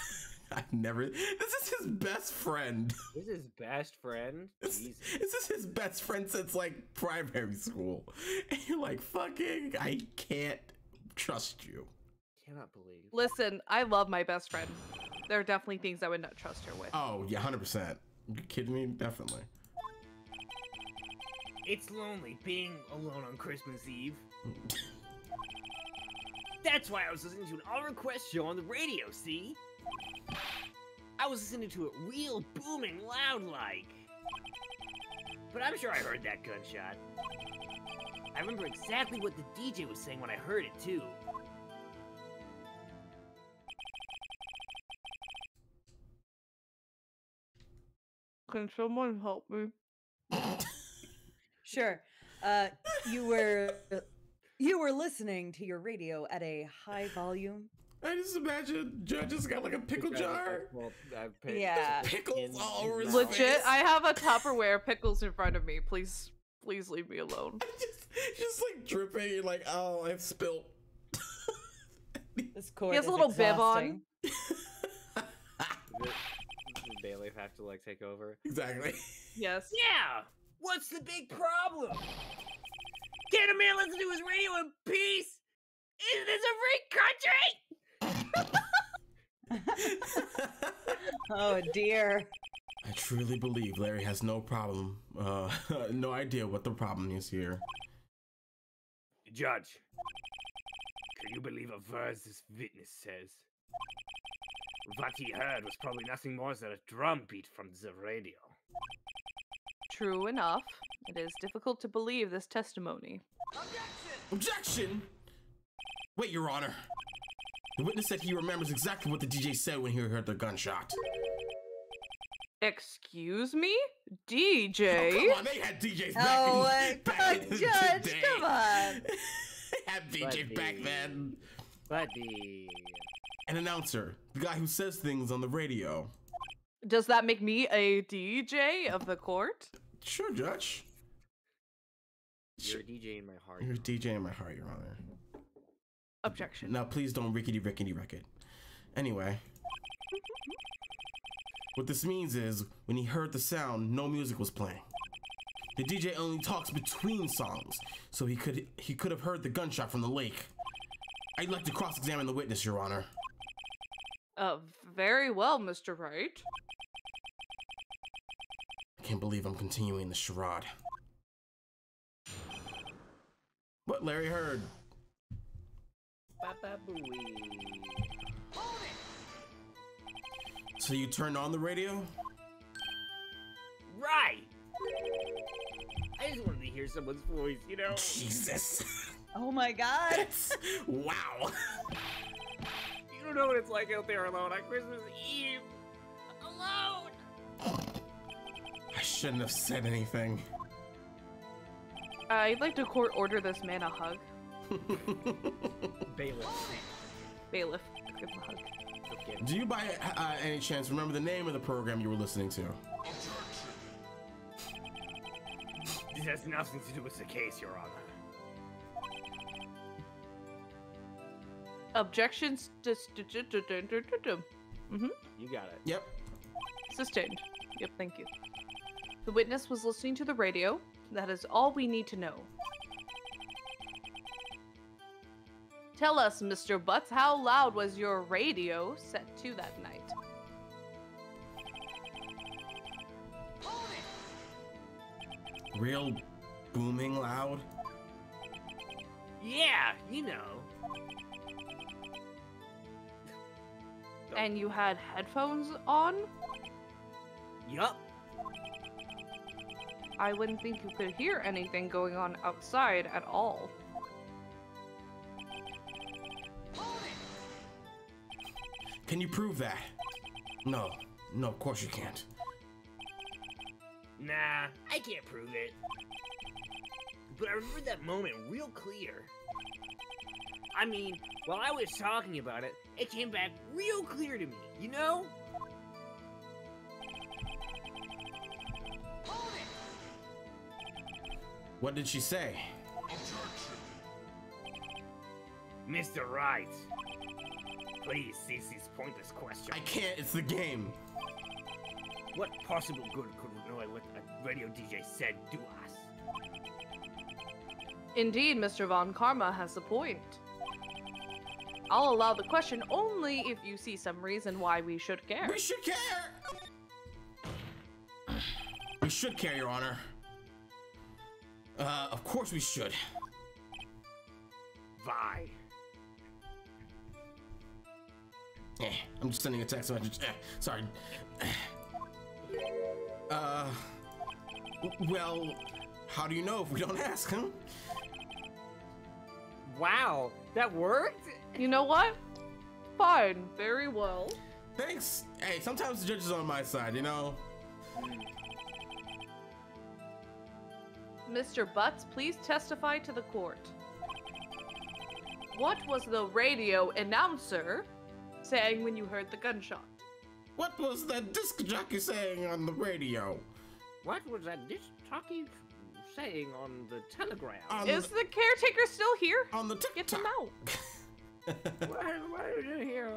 I never. This is his best friend. This is best friend? Jesus. This is his best friend since like primary school. And you're like, fucking, I can't trust you. Cannot believe. Listen, I love my best friend. There are definitely things I would not trust her with. Oh, yeah, 100%. You kidding me? Definitely. It's lonely being alone on Christmas Eve. That's why I was listening to an all-request show on the radio, see? I was listening to it real booming loud-like. But I'm sure I heard that gunshot. I remember exactly what the DJ was saying when I heard it, too. Can someone help me? Sure. You were listening to your radio at a high volume. I just imagine Judge has got like a pickle jar. Well, Yeah. Pickles all over his Legit, face. I have a Tupperware pickles in front of me. Please leave me alone. just like dripping. You're like, oh, I've spilled. This court He has a is little bib on. exhausting. Does Bailiff have to like take over? Exactly. Yes. Yeah! What's the big problem? Can't a man listen to his radio in peace? Isn't this a free country? Oh dear. I truly believe Larry has no problem, no idea what the problem is here. Judge, can you believe a verse this witness says? What he heard was probably nothing more than a drum beat from the radio. True enough. It is difficult to believe this testimony. Objection! Wait, Your Honor. The witness said he remembers exactly what the DJ said when he heard the gunshot. Excuse me? DJ? Oh, come on, they had DJs back in the Judge, day. come on. They had DJs back then. Buddy. An announcer, the guy who says things on the radio. Does that make me a DJ of the court? Sure, Judge. You're a DJ in my heart. You're a DJ in my heart, Your Honor. Objection. Now, please don't rickety wreck it. Anyway. What this means is, when he heard the sound, no music was playing. The DJ only talks between songs, so he could have heard the gunshot from the lake. I'd like to cross-examine the witness, Your Honor. Very well, Mr. Wright. I can't believe I'm continuing the charade. What Larry heard? So you turned on the radio? Right! I just wanted to hear someone's voice, you know? Jesus. Oh my god. Wow. You don't know what it's like out there alone on Christmas Eve. Alone! I shouldn't have said anything. I'd like to court order this man a hug. Bailiff. Bailiff, give him a hug. Okay. Do you by any chance remember the name of the program you were listening to? This has nothing to do with the case, Your Honor. Objections. Mm-hmm. You got it. Yep. Sustained. Yep, thank you. The witness was listening to the radio. That is all we need to know. Tell us, Mr. Butts, how loud was your radio set to that night? Real booming loud. Yeah, you know. And you had headphones on? Yup. I wouldn't think you could hear anything going on outside at all. Can you prove that? No. No, of course you can't. Nah, I can't prove it. But I remember that moment real clear. I mean, while I was talking about it, it came back real clear to me, you know? What did she say? Mr. Wright, please cease these pointless questions. I can't, it's the game. What possible good could knowing what a radio DJ said do us? Indeed, Mr. Von Karma has a point. I'll allow the question only if you see some reason why we should care. We should care! We should care, Your Honor. Of course we should. Vi. I'm just sending a text message. Sorry. Well, how do you know if we don't ask him? Wow, that worked? You know what? Fine, very well. Thanks. Hey, sometimes the judge is on my side, you know? Mr. Butts, please testify to the court. What was the radio announcer saying when you heard the gunshot? What was that disc jockey saying on the radio? What was that disc jockey saying on the telegram? Is the caretaker still here? On the Get TikTok. him out. What is it here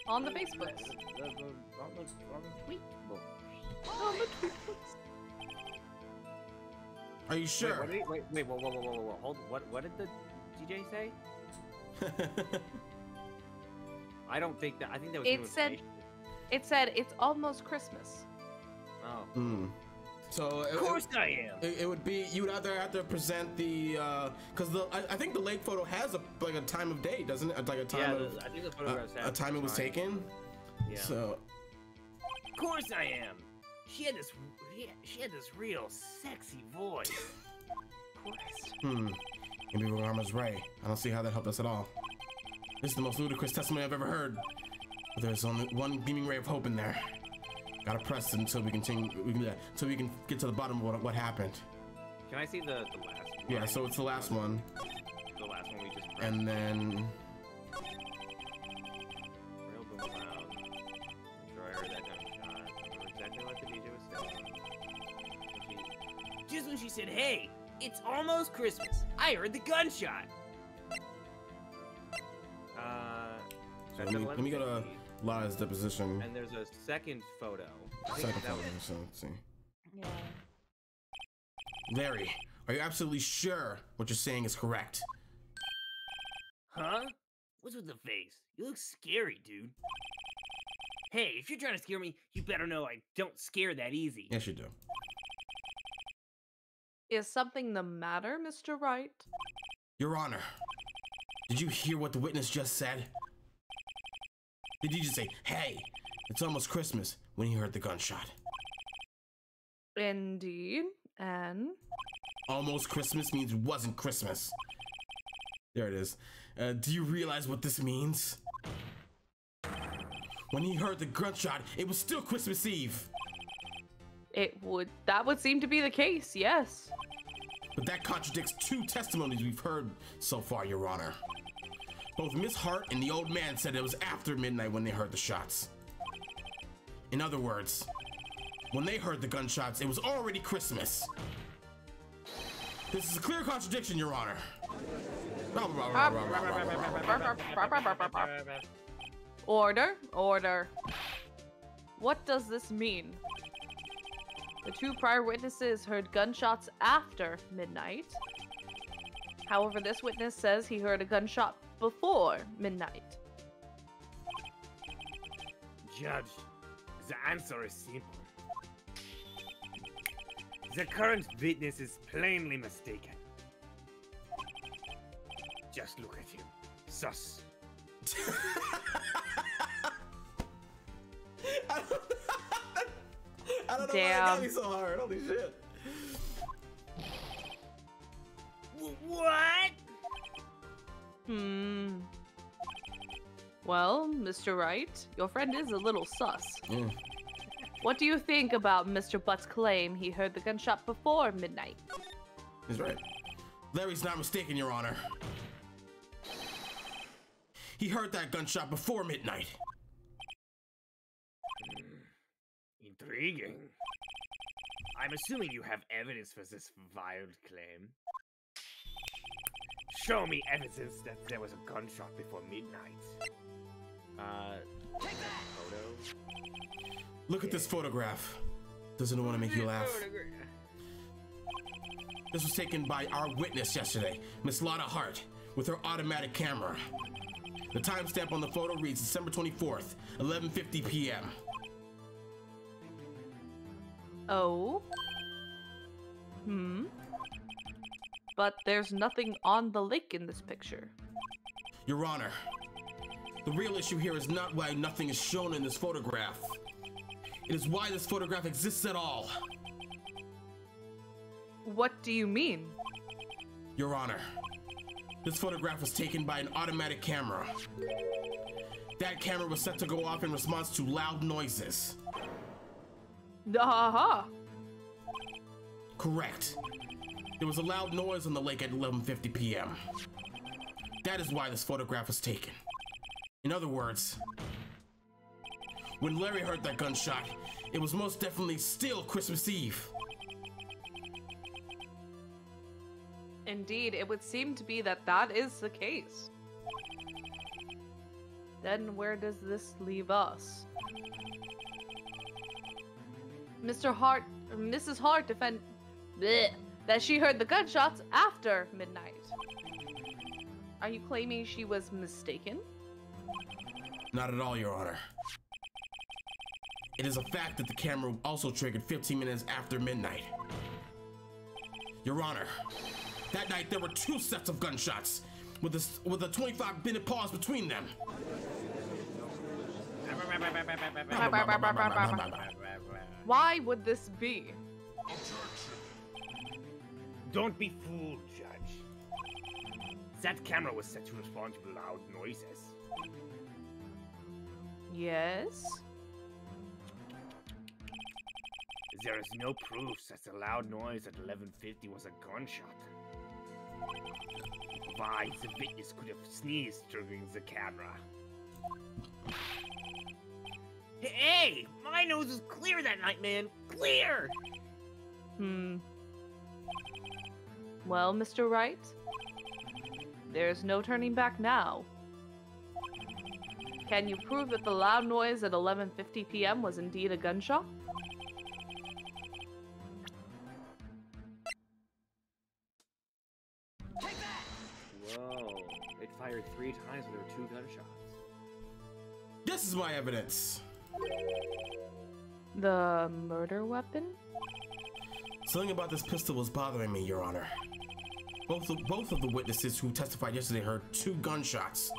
On the Facebooks. on the tweet book? On the tweet books. Are you sure? Wait, whoa, hold, what did the DJ say? I don't think that, I think that was It said it's almost Christmas. Oh. So Of course I am. it would be, you would either have to present the because I think the lake photo has a time of day, doesn't it? Like a time of I think the photographs have a time it was taken. Yeah. So Of course I am. She had this real sexy voice. maybe Rama's right. I don't see how that helped us at all. This is the most ludicrous testimony I've ever heard. But there's only one beaming ray of hope in there. Gotta press it until we until we can get to the bottom of what happened. Can I see the last one? Yeah, so it's the last one. The last one we just pressed. And then Real boom around. I'm sure I heard that gunshot. I remember exactly what the DJ was saying. Just when she said, "Hey, it's almost Christmas," I heard the gunshot. so let me go to Lara's deposition. And there's a second photo. I think Second that photo, was- so let's see. Yeah. Larry, are you absolutely sure what you're saying is correct? Huh? What's with the face? You look scary, dude. Hey, if you're trying to scare me, you better know I don't scare that easy. Yes, you do. Is something the matter, Mr. Wright? Your Honor, did you hear what the witness just said? Did he just say, "Hey, It's almost Christmas when he heard the gunshot. Indeed. And? Almost Christmas means it wasn't Christmas. There it is. Do you realize what this means? When he heard the gunshot, it was still Christmas Eve. That would seem to be the case, yes. But that contradicts two testimonies we've heard so far, Your Honor. Both Miss Hart and the old man said it was after midnight when they heard the shots. In other words, when they heard the gunshots, it was already Christmas. This is a clear contradiction, Your Honor. Order, order. What does this mean? The two prior witnesses heard gunshots after midnight. However, this witness says he heard a gunshot before midnight. Judge, the answer is simple. The current witness is plainly mistaken. Just look at him. Sus. I don't know why it Damn. got me so hard. Holy shit. What? Well, Mr. Wright, your friend is a little sus. Mm. What do you think about Mr. Butt's claim he heard the gunshot before midnight? He's right. Larry's not mistaken, Your Honor. He heard that gunshot before midnight. Intriguing. I'm assuming you have evidence for this wild claim. Show me evidence that there was a gunshot before midnight. Photo? Look at this photograph. Doesn't it want to make you laugh? This was taken by our witness yesterday, Miss Lotta Hart, with her automatic camera. The timestamp on the photo reads December 24th, 11:50 p.m. Oh? But there's nothing on the lake in this picture. Your Honor, the real issue here is not why nothing is shown in this photograph. It is why this photograph exists at all. What do you mean? Your Honor, this photograph was taken by an automatic camera. That camera was set to go off in response to loud noises. Aha! Correct. There was a loud noise on the lake at 11:50 p.m. That is why this photograph was taken. In other words, when Larry heard that gunshot, it was most definitely still Christmas Eve. Indeed, it would seem to be that is the case. Then where does this leave us? Mrs. Hart defend that she heard the gunshots after midnight. Are you claiming she was mistaken? Not at all, Your Honor. It is a fact that the camera also triggered 15 minutes after midnight. Your Honor, that night there were two sets of gunshots, with a 25-minute pause between them. Why would this be? Don't be fooled, Judge. That camera was set to respond to loud noises. Yes? There is no proof that the loud noise at 11:50 was a gunshot. Why, the witness could have sneezed triggering the camera. Hey! My nose was clear that night, man! Clear! Well, Mr. Wright, there's no turning back now. Can you prove that the loud noise at 11:50 p.m. was indeed a gunshot? Whoa. It fired 3 times when there were 2 gunshots. This is my evidence. The murder weapon? Something about this pistol was bothering me, Your Honor. Both of the witnesses who testified yesterday heard 2 gunshots.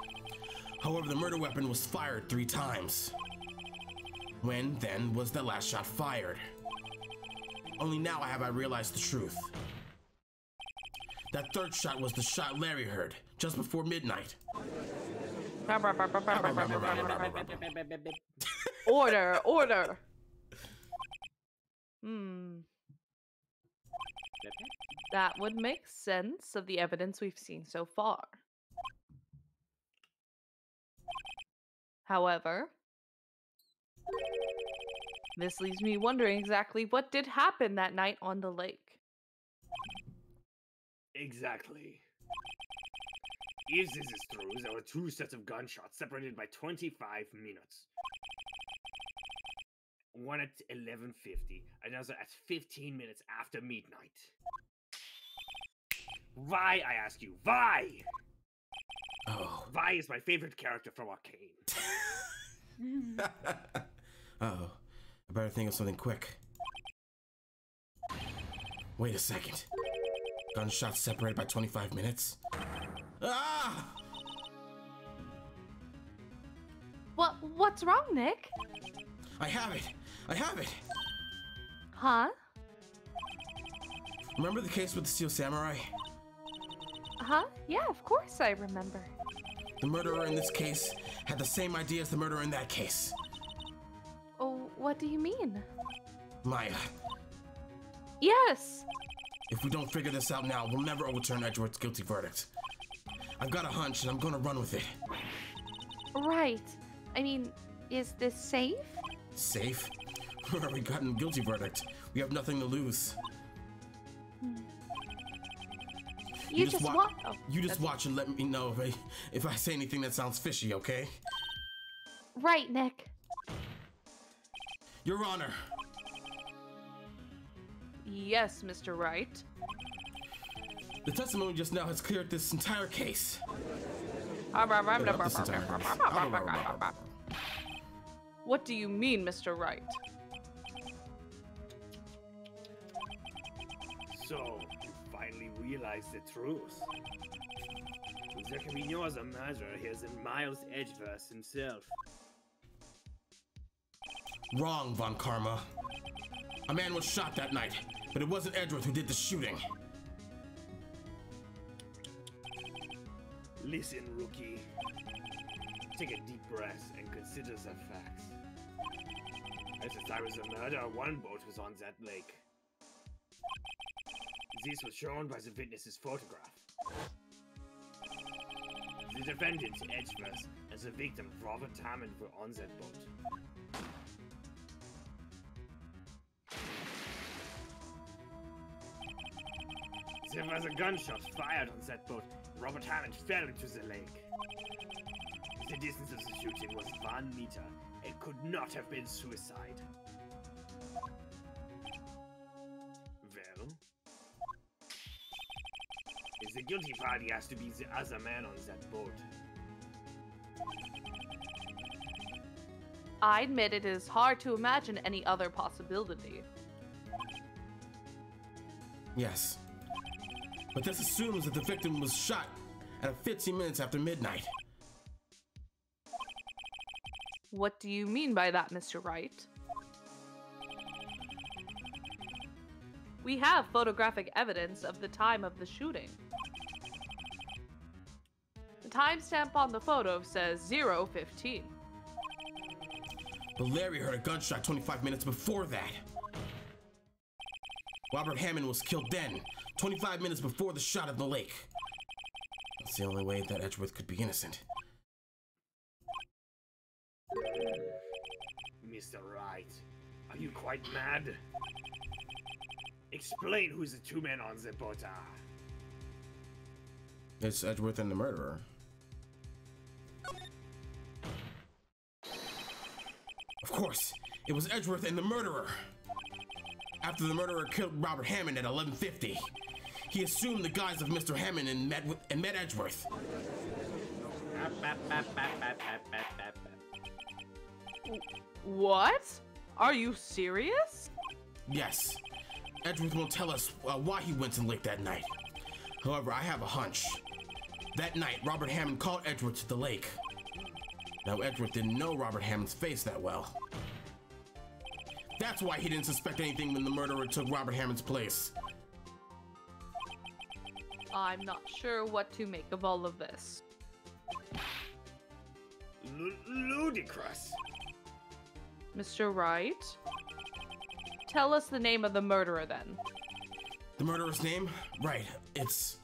However, the murder weapon was fired 3 times. When, then, was the last shot fired? Only now have I realized the truth. That third shot was the shot Larry heard, just before midnight. Order, order. That would make sense of the evidence we've seen so far. However, this leaves me wondering exactly what did happen that night on the lake. Exactly. If this is true, there were 2 sets of gunshots separated by 25 minutes. One at 11:50, another at 15 minutes after midnight. Why, I ask you, why? Oh. Vi is my favorite character from Arcane. Uh-oh. I better think of something quick. Wait a second. Gunshots separated by 25 minutes? Ah! What's wrong, Nick? I have it! I have it! Huh? Remember the case with the Steel Samurai? Huh? Yeah, of course I remember. The murderer in this case had the same idea as the murderer in that case. Oh, what do you mean? Maya, Yes! if we don't figure this out now, we'll never overturn Edgeworth's guilty verdict. I've got a hunch and I'm gonna run with it. Right. I mean, is this safe? Safe? We've already gotten a guilty verdict. We have nothing to lose. You just want. Oh, you just watch and let me know if I say anything that sounds fishy, okay? Right, Nick. Your Honor. Yes, Mr. Wright. The testimony just now has cleared this entire case. What do you mean, Mr. Wright? So, you finally realized the truth. There can be no other murderer here than Miles Edgeworth himself. Wrong, Von Karma. A man was shot that night, but it wasn't Edgeworth who did the shooting. Listen, rookie. Take a deep breath and consider the facts. At the time of the murder, 1 boat was on that lake. This was shown by the witness's photograph. The defendant, Edgeworth, and the victim, Robert Hammond, were on that boat. There was a gunshot fired on that boat. Robert Hammond fell into the lake. The distance of the shooting was 1 meter. It could not have been suicide. Well, if the guilty party has to be the other man on that boat. I admit it is hard to imagine any other possibility. Yes. But this assumes that the victim was shot at 15 minutes after midnight. What do you mean by that, Mr. Wright? We have photographic evidence of the time of the shooting. The timestamp on the photo says 0:15. But Larry heard a gunshot 25 minutes before that. Robert Hammond was killed then, 25 minutes before the shot at the lake. That's the only way that Edgeworth could be innocent. Mr. Wright, are you quite mad? Explain who the 2 men on the boat are. It's Edgeworth and the murderer. Of course, it was Edgeworth and the murderer. After the murderer killed Robert Hammond at 11:50, he assumed the guise of Mr. Hammond and met Edgeworth. What? Are you serious? Yes. Edgeworth won't tell us why he went to the lake that night. However, I have a hunch. That night, Robert Hammond called Edgeworth to the lake. Now, Edgeworth didn't know Robert Hammond's face that well. That's why he didn't suspect anything when the murderer took Robert Hammond's place. I'm not sure what to make of all of this. Ludicrous. Mr. Wright? Tell us the name of the murderer then. The murderer's name? Right, it's...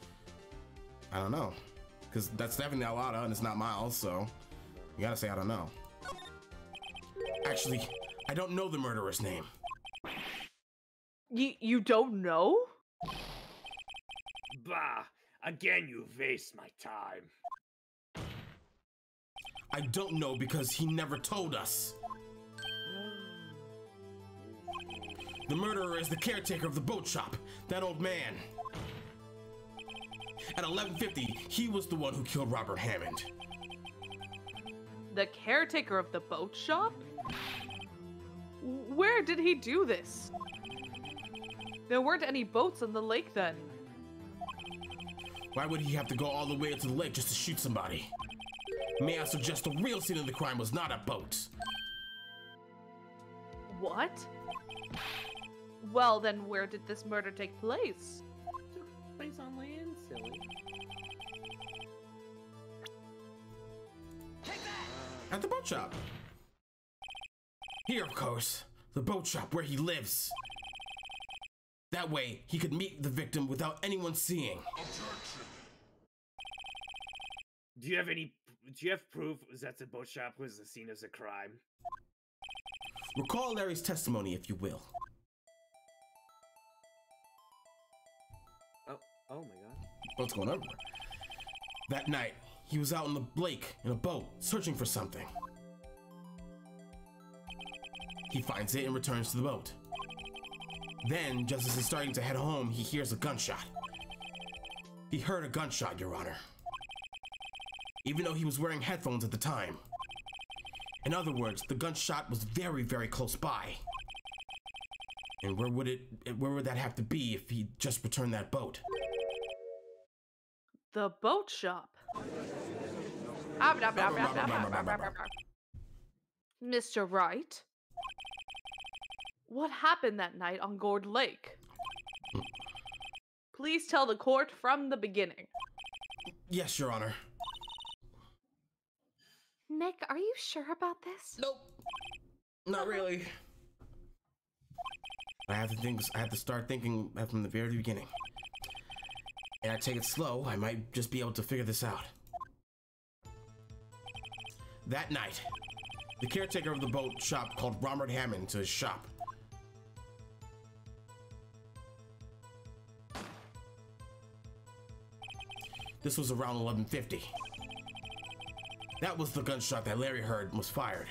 I don't know. Because that's definitely Alada and it's not Miles, so... You gotta say I don't know. Actually, I don't know the murderer's name. You don't know? Bah, again you waste my time. I don't know because he never told us. The murderer is the caretaker of the boat shop, that old man. At 11:50, he was the one who killed Robert Hammond. The caretaker of the boat shop? Where did he do this? There weren't any boats on the lake then. Why would he have to go all the way to the lake just to shoot somebody? May I suggest the real scene of the crime was not a boat? What? Well, then where did this murder take place? Took place on land, silly. At the boat shop. Here, of course, the boat shop where he lives. That way, he could meet the victim without anyone seeing. Do you have proof that the boat shop was the scene of the crime? Recall Larry's testimony, if you will. Oh my god. What's going on? That night, he was out on the lake in a boat, searching for something. He finds it and returns to the boat. Then, just as he's starting to head home, he hears a gunshot. He heard a gunshot, Your Honor. Even though he was wearing headphones at the time. In other words, the gunshot was very, very close by. And where would that have to be if he just returned that boat? The boat shop. Mr. Wright? What happened that night on Gourd Lake? Please tell the court from the beginning. Yes, Your Honor. Nick, are you sure about this? Nope. Not really. I have to start thinking from the very beginning. And I take it slow, I might just be able to figure this out. That night, the caretaker of the boat shop called Robert Hammond to his shop. This was around 11:50. That was the gunshot that Larry heard was fired.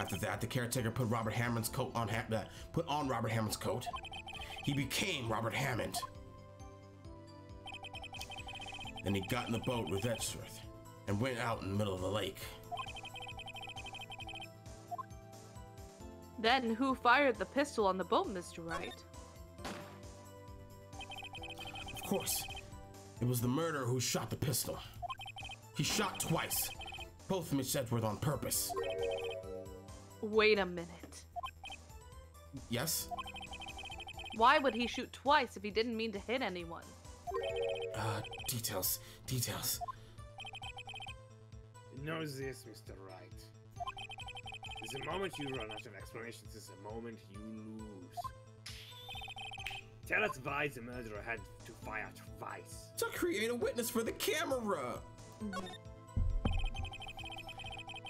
After that, the caretaker put Robert Hammond's coat on. Put on Robert Hammond's coat. He became Robert Hammond. Then he got in the boat with Edgeworth and went out in the middle of the lake. Then who fired the pistol on the boat, Mr. Wright? Of course, it was the murderer who shot the pistol. He shot twice, both Miss Edgeworth on purpose. Wait a minute. Yes? Why would he shoot twice if he didn't mean to hit anyone? Details. Know this, Mr. Wright. The moment you run out of explanations is the moment you lose. Tell us why the murderer had to fire twice. To create a witness for the camera.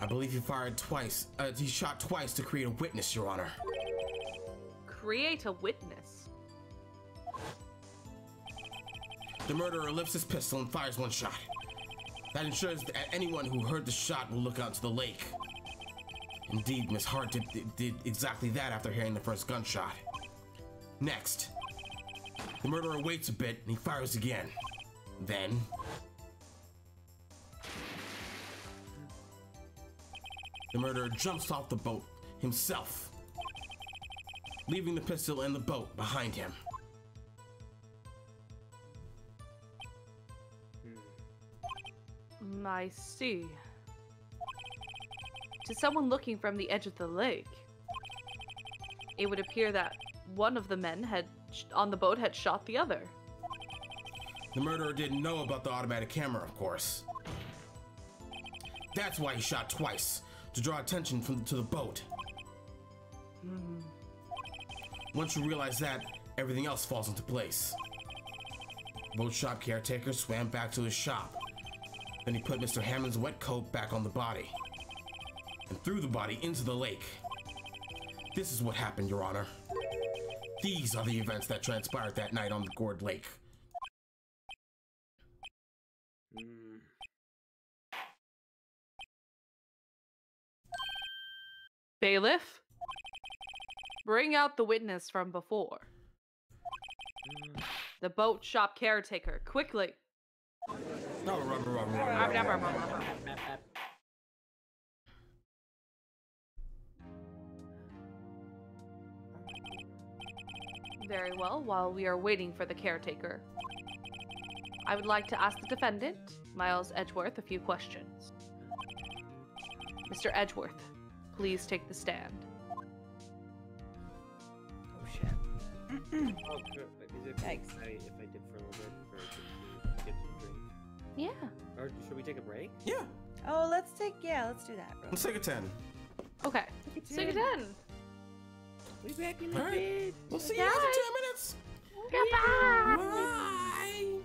I believe he fired twice. He shot twice to create a witness, Your Honor. Create a witness? The murderer lifts his pistol and fires one shot. That ensures that anyone who heard the shot will look out to the lake. Indeed, Miss Hart did exactly that after hearing the first gunshot. Next, the murderer waits a bit and he fires again. Then, the murderer jumps off the boat himself, leaving the pistol and the boat behind him. I see. To someone looking from the edge of the lake, It would appear that one of the men on the boat had shot the other. The murderer didn't know about the automatic camera, of course. That's why he shot twice, to draw attention to the boat. Once you realize that, everything else falls into place. Boat shop caretaker swam back to his shop. Then he put Mr. Hammond's wet coat back on the body and threw the body into the lake. This is what happened, Your Honor. These are the events that transpired that night on the Gourd Lake. Bailiff, bring out the witness from before. The boat shop caretaker, quickly. Very well, while we are waiting for the caretaker, I would like to ask the defendant, Miles Edgeworth, a few questions. Mr. Edgeworth, please take the stand. Oh shit. Oh, is it okay if I dip for a little bit for to get some drink? Yeah. Or should we take a break? Yeah, Oh, let's do that. let's take a 10. Okay. Take it in. We back in All a right. bit. We'll see you guys in 10 minutes. Goodbye. Bye.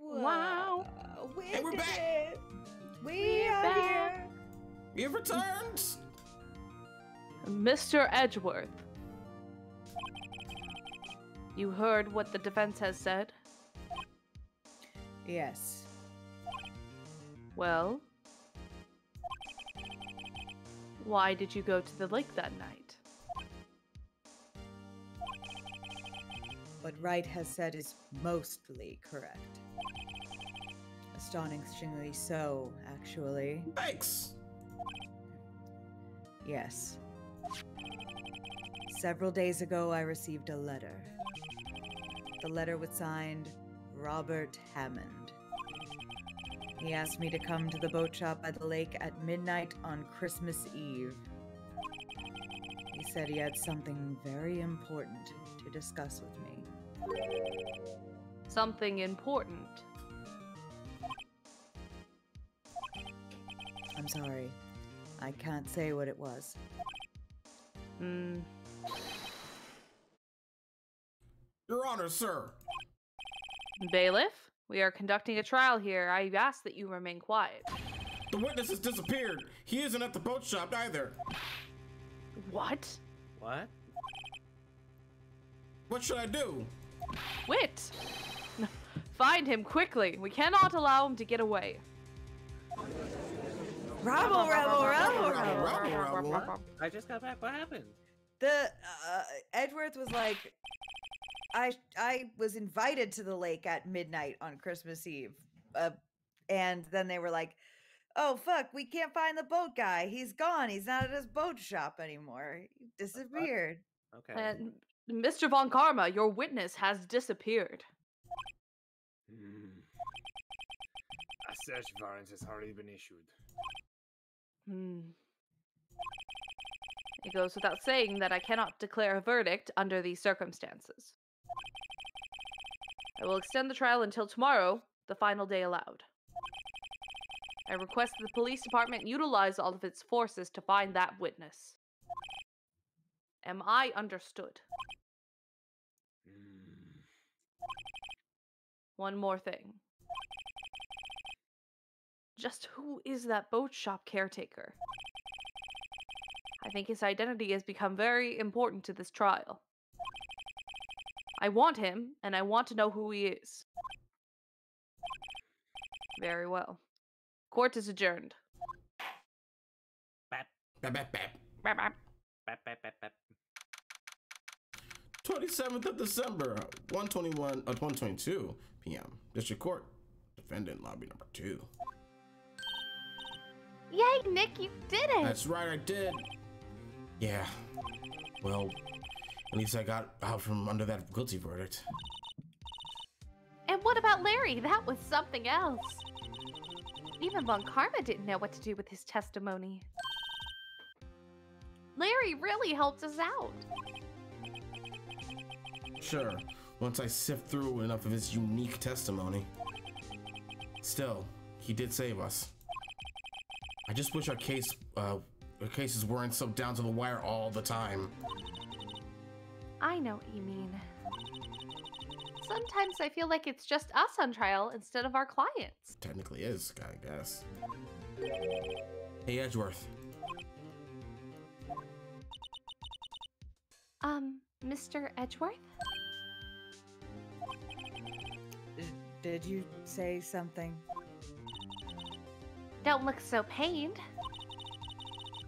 Wow. Hey, we're back. It. We are back. here. You've returned. Mr. Edgeworth. You heard what the defense has said? Yes. Well, why did you go to the lake that night? What Wright has said is mostly correct. Astonishingly so, actually. Thanks. Yes. Several days ago, I received a letter. The letter was signed Robert Hammond. He asked me to come to the boat shop by the lake at midnight on Christmas Eve. He said he had something very important to discuss with me. Something important. I'm sorry. I can't say what it was. Your Honor, sir. Bailiff, we are conducting a trial here. I ask that you remain quiet. The witness has disappeared. He isn't at the boat shop either. What? What? What should I do? Wit! Find him quickly. We cannot allow him to get away. Rabble, rabble, rabble, rabble. I just got back. What happened? The Edgeworth was like, I was invited to the lake at midnight on Christmas Eve, and then they were like, oh fuck, we can't find the boat guy. He's gone. He's not at his boat shop anymore. He disappeared. Okay. And Mr. Von Karma, your witness has disappeared. A search warrant has already been issued. It goes without saying that I cannot declare a verdict under these circumstances. I will extend the trial until tomorrow, the final day allowed. I request that the police department utilize all of its forces to find that witness. Am I understood? One more thing. Just who is that boat shop caretaker? I think his identity has become very important to this trial. I want him, and I want to know who he is. Very well. Court is adjourned. Bap, Bap, bap, bap. Bap, bap. bap, bap, bap, bap. 27th of December, 1:22 p.m. District Court. Defendant lobby number 2. Yay, Nick, you did it! That's right, I did. Yeah. Well, at least I got out from under that guilty verdict. And what about Larry? That was something else. Even Von Karma didn't know what to do with his testimony. Larry really helped us out. Sure, once I sift through enough of his unique testimony. Still, he did save us. I just wish our cases weren't so down to the wire all the time. I know what you mean. Sometimes I feel like it's just us on trial instead of our clients. Technically is, I guess. Hey, Edgeworth. Mr. Edgeworth? Did you say something? Don't look so pained.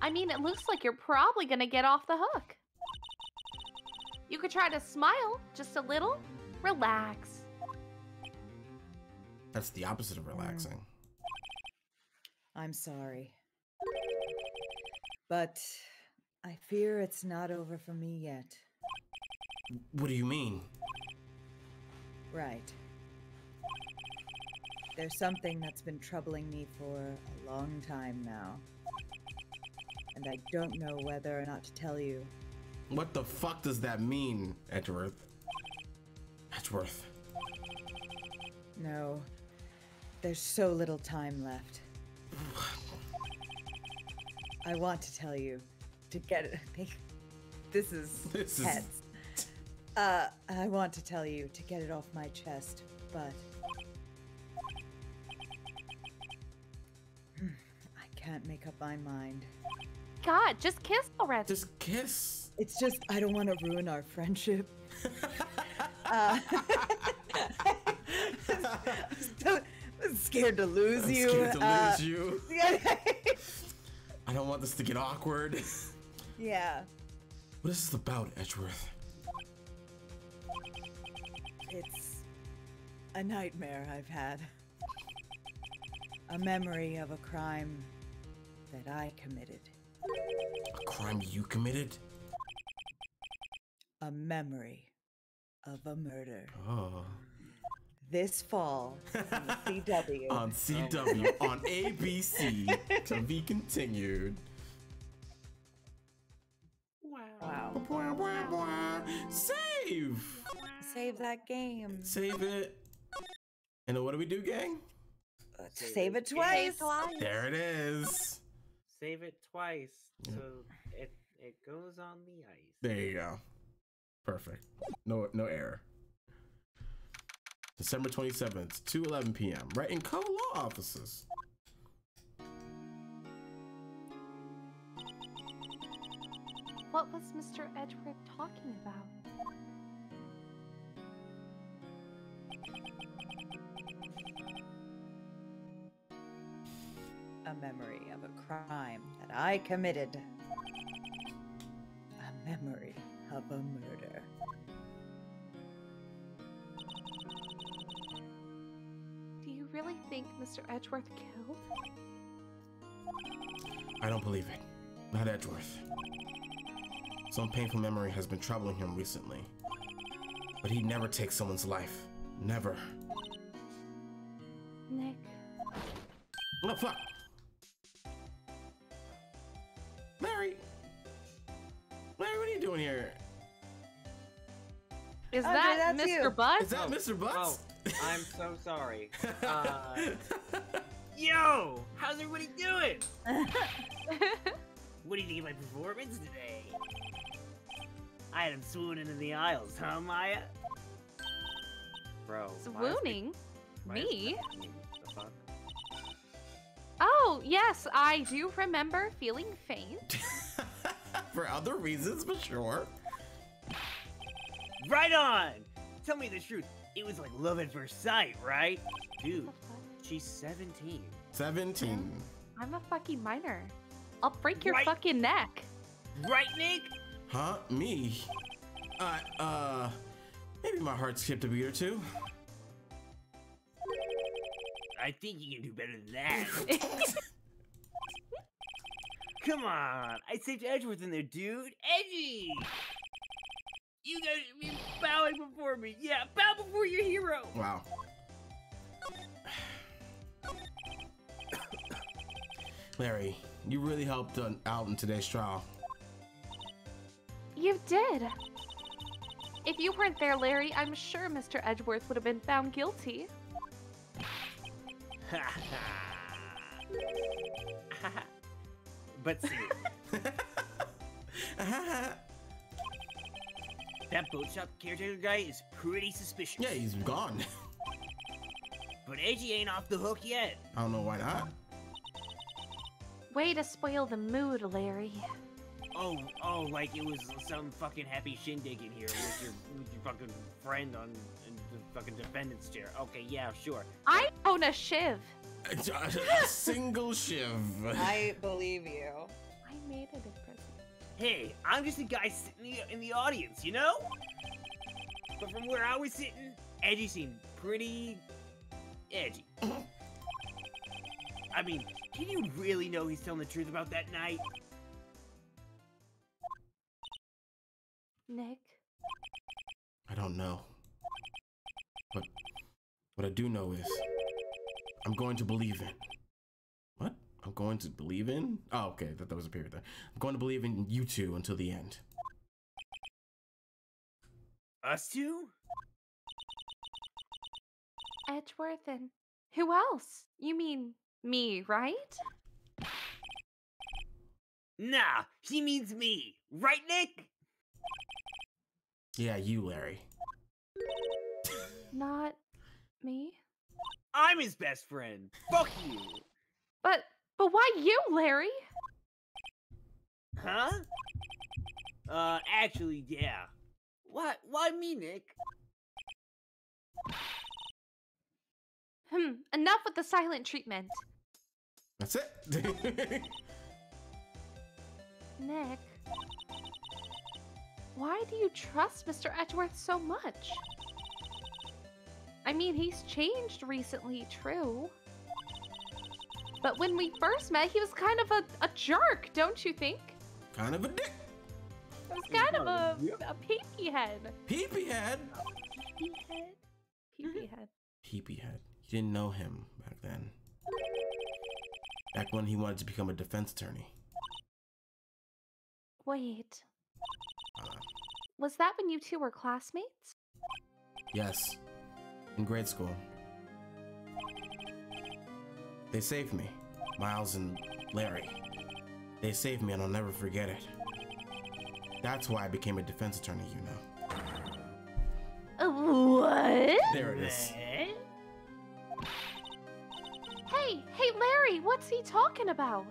I mean, it looks like you're probably gonna get off the hook. You could try to smile just a little. Relax. That's the opposite of relaxing. I'm sorry. But I fear it's not over for me yet. What do you mean? Right. There's something that's been troubling me for a long time now. And I don't know whether or not to tell you. What the fuck does that mean, Edgeworth? Edgeworth. No. There's so little time left. I want to tell you to get it. This is heads. I want to tell you to get it off my chest, but can't make up my mind. God, just kiss already. Just kiss. It's just, I don't want to ruin our friendship. I'm scared to lose I'm you. scared to lose you. I don't want this to get awkward. Yeah. What is this about, Edgeworth? It's a nightmare I've had. A memory of a crime that I committed. A crime you committed? A memory of a murder. Oh. This fall on CW. On CW, on ABC, to be continued. Wow. Save! Save that game. Save it. And what do we do, gang? Save it twice. There it is. Save it twice, so it goes on the ice. There you go. Perfect. No error. December 27th, 2:11 p.m. Right in co-law offices. What was Mr. Edgeworth talking about? A memory of a crime that I committed. A memory of a murder. Do you really think Mr. Edgeworth killed? I don't believe it. Not Edgeworth. Some painful memory has been troubling him recently. But he'd never take someone's life. Never. Nick. Oh, fuck! Larry! Larry, what are you doing here? Is Andre, that that's Mr. you. Butts? Is that Mr. Butts? Oh, I'm so sorry. Yo, how's everybody doing? What do you think of my performance today? I had him swooning in the aisles, huh, Maya? Bro. Swooning? Me? The fuck? Oh, yes, I do remember feeling faint. For other reasons, but sure. Right on! Tell me the truth. It was like love at first sight, right? Dude, she's 17. 17. I'm a fucking minor. I'll break your Right. fucking neck. Right, Nick? Huh? Me? Maybe my heart skipped a beat or two. I think you can do better than that. Come on, I saved Edgeworth in there, dude. Edgy! You guys should be bowing before me. Yeah, bow before your hero. Wow. Larry, you really helped out in today's trial. You did. If you weren't there, Larry, I'm sure Mr. Edgeworth would have been found guilty. But see, that boat shop caretaker guy is pretty suspicious. Yeah, he's gone. But Edgy ain't off the hook yet. I don't know why not. Way to spoil the mood, Larry. Oh, like it was some fucking happy shindig in here with your fucking friend on in the fucking defendant's chair. Okay, yeah, sure. I own a shiv. A single shiv. I believe you. I made it in prison. Hey, I'm just a guy sitting in the audience, you know? But from where I was sitting, Edgy seemed pretty edgy. I mean, can you really know he's telling the truth about that night? Nick? I don't know. But what I do know is I'm going to believe in. What? I'm going to believe in? Oh, okay. That was a period there. I'm going to believe in you two until the end. Us two? Edgeworth and who else? You mean me, right? Nah, he means me. Right, Nick? Yeah, you, Larry. Not me? I'm his best friend. Fuck you. But But why you, Larry? Huh? Actually, yeah. Why me, Nick? Enough with the silent treatment. That's it. Nick, why do you trust Mr. Edgeworth so much? I mean, he's changed recently, true. But when we first met, he was kind of a jerk, don't you think? Kind of a dick. He was kind of a peepee head. Peepee head. Peepee head? Peepee head. Peepee head. You didn't know him back then. Back when he wanted to become a defense attorney. Wait. Was that when you two were classmates? Yes. In grade school. They saved me. Miles and Larry. They saved me and I'll never forget it. That's why I became a defense attorney, you know. What? There it is. Hey, Larry, what's he talking about?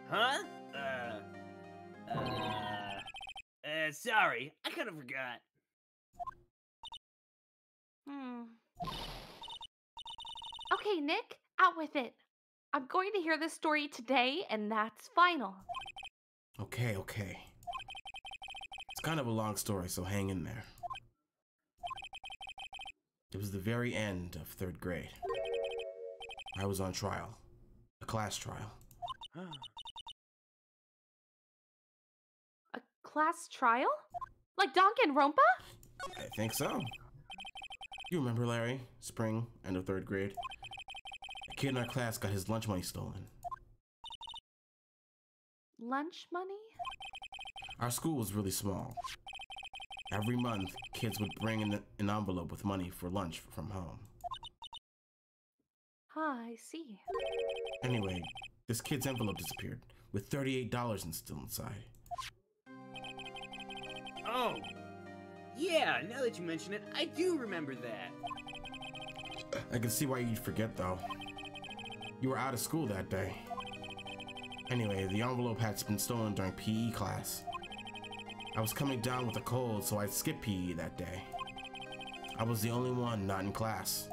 Huh? Sorry, I kind of forgot. Okay, Nick, out with it. I'm going to hear this story today, and that's final. Okay. It's kind of a long story, so hang in there. It was the very end of 3rd grade. I was on trial. A class trial. A class trial? Like Danganronpa? I think so. You remember, Larry? Spring, end of 3rd grade. A kid in our class got his lunch money stolen. Lunch money? Our school was really small. Every month, kids would bring in an envelope with money for lunch from home. I see. Anyway, this kid's envelope disappeared, with $38 still inside. Oh! Yeah, now that you mention it, I do remember that. I can see why you'd forget, though. You were out of school that day. Anyway, the envelope had been stolen during PE class. I was coming down with a cold, so I skipped PE that day. I was the only one not in class.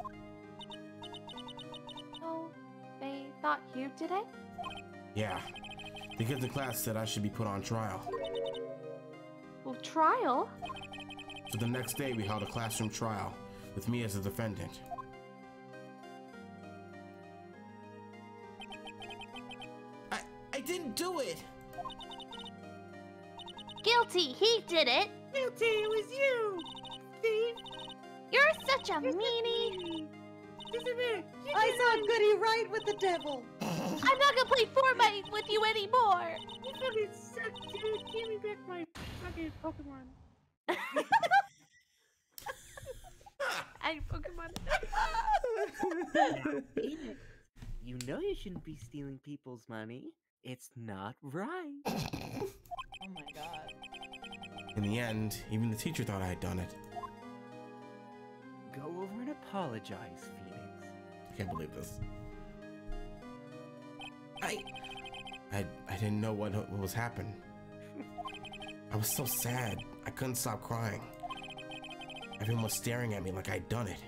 Oh, they thought you did it? Yeah. The kids in class said I should be put on trial. Well, trial? So the next day, we held a classroom trial, with me as the defendant. I didn't do it! Guilty, he did it! Guilty, it was you! Thief! You're such a meanie! I saw Goody Wright with the devil. I'm not gonna play Fortnite with you anymore! You fucking suck, dude! Give me back my fucking Pokemon. I Pokemon. You know you shouldn't be stealing people's money. It's not right. Oh my god. In the end, even the teacher thought I had done it. Go over and apologize, Phoenix. I can't believe this. I didn't know what was happening. I was so sad. I couldn't stop crying. Everyone was staring at me like I'd done it.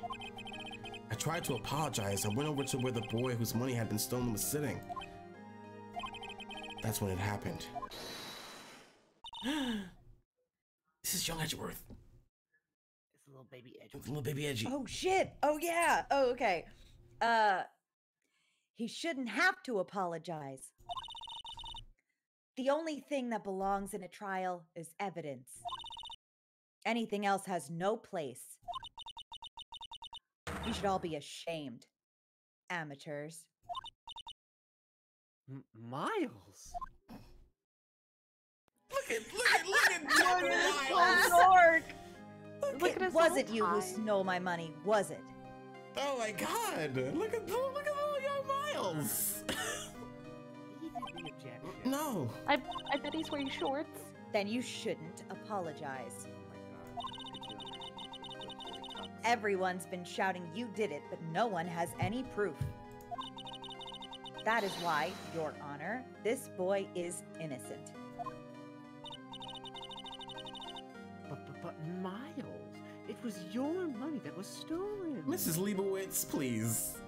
I tried to apologize. I went over to where the boy whose money had been stolen was sitting. That's when it happened. This is young Edgeworth. It's a little baby Edgeworth. Little baby Edgy. Oh shit. Oh yeah. Oh okay. He shouldn't have to apologize. The only thing that belongs in a trial is evidence. Anything else has no place. You should all be ashamed. Amateurs. Miles? Look at Miles. Look at It his wasn't little you who tie. stole my money, was it? Oh my god! Look at little young Miles. He did the objection. No. I bet he's wearing shorts. Then you shouldn't apologize. Oh my god. Everyone's been shouting you did it, but no one has any proof. That is why, Your Honor, this boy is innocent. But Miles, it was your money that was stolen. Mrs. Leibowitz, please.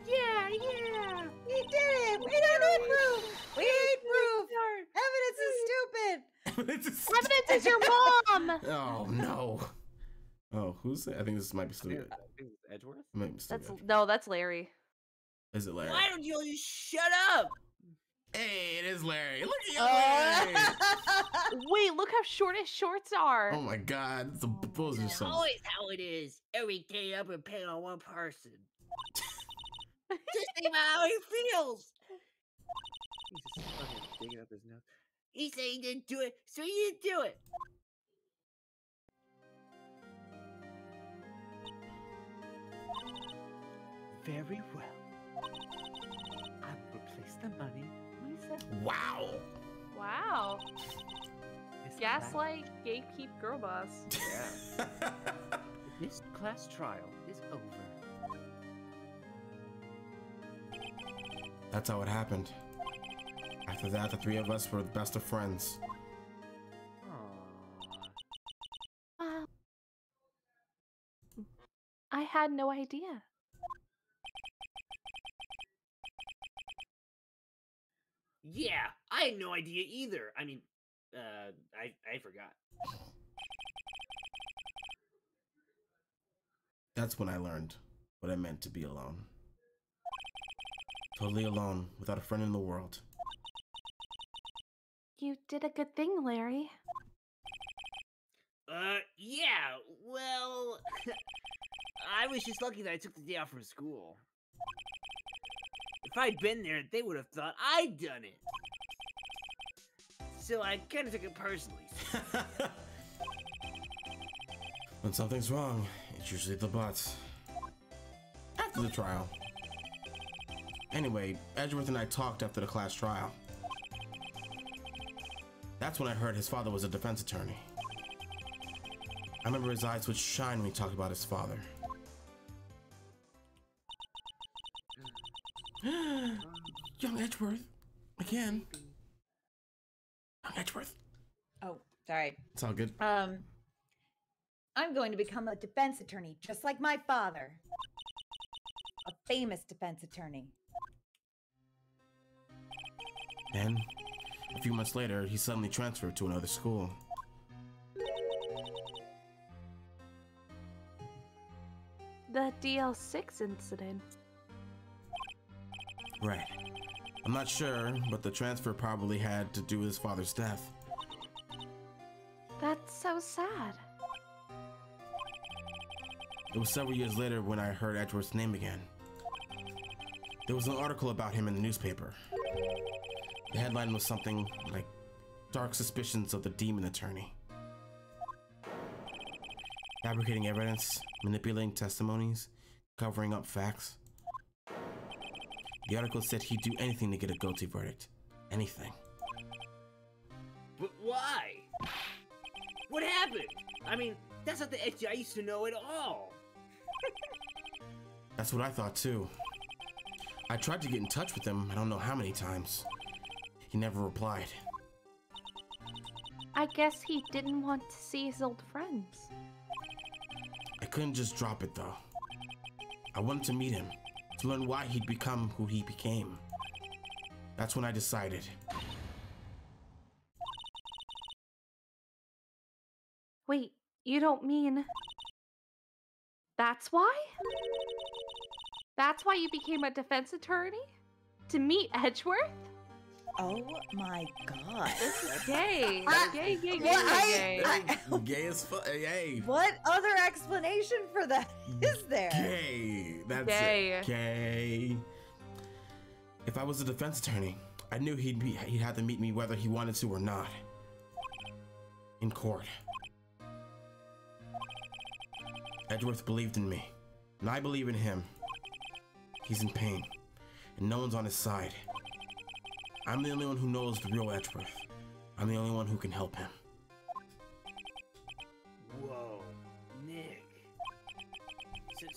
Yeah. We did it. We don't need proof. We need proof. Evidence is stupid. Evidence is your mom! Oh, no. Oh, who's it? I think this might be stupid. I think it's Edgeworth? Might be stupid. That's Larry. Is it Larry? Why don't you all just shut up? Hey, it is Larry. Look at you, Larry. Wait, look how short his shorts are. Oh my God, it's a those are It's so. always how it is. Every day up and pay on one person. Just think about how he feels. He's just fucking digging up his nose. He said he didn't do it, so he didn't do it. Very well. I will replace the money myself. Wow. Wow. This Gaslight, gatekeep, girl boss. Yeah. This class trial is over. That's how it happened. After that, the three of us were the best of friends. Aww. I had no idea. Yeah, I had no idea either. I mean, I forgot. That's when I learned what it meant to be alone. Totally alone, without a friend in the world. You did a good thing, Larry. Yeah, well, I was just lucky that I took the day off from school. If I'd been there, they would have thought I'd done it. So I kind of took it personally. When something's wrong, it's usually the butts. After the trial. Anyway, Edgeworth and I talked after the class trial. That's when I heard his father was a defense attorney. I remember his eyes would shine when he talked about his father. Young Edgeworth. Again. Young Edgeworth. Oh, sorry. It's all good. I'm going to become a defense attorney, just like my father. A famous defense attorney. Then, a few months later, he suddenly transferred to another school. The DL6 incident. Right. I'm not sure, but the transfer probably had to do with his father's death. That's so sad. It was several years later when I heard Edgeworth's name again. There was an article about him in the newspaper. The headline was something like, "Dark Suspicions of the Demon Attorney." Fabricating evidence, manipulating testimonies, covering up facts. The article said he'd do anything to get a guilty verdict. Anything. But why? What happened? I mean, that's not the Edgy I used to know at all. That's what I thought too. I tried to get in touch with him I don't know how many times. He never replied. I guess he didn't want to see his old friends. I couldn't just drop it though. I wanted to meet him, to learn why he'd become who he became. That's when I decided. Wait, you don't mean... That's why? That's why you became a defense attorney? To meet Edgeworth? Oh my god. This is gay. Gay. Gay as fuck. Hey. What other explanation for that is there? Gay. That's Gay. it. Gay. If I was a defense attorney, I knew he'd have to meet me whether he wanted to or not. In court. Edgeworth believed in me, and I believe in him. He's in pain, and no one's on his side. I'm the only one who knows the real Edgeworth. I'm the only one who can help him. Whoa, Nick.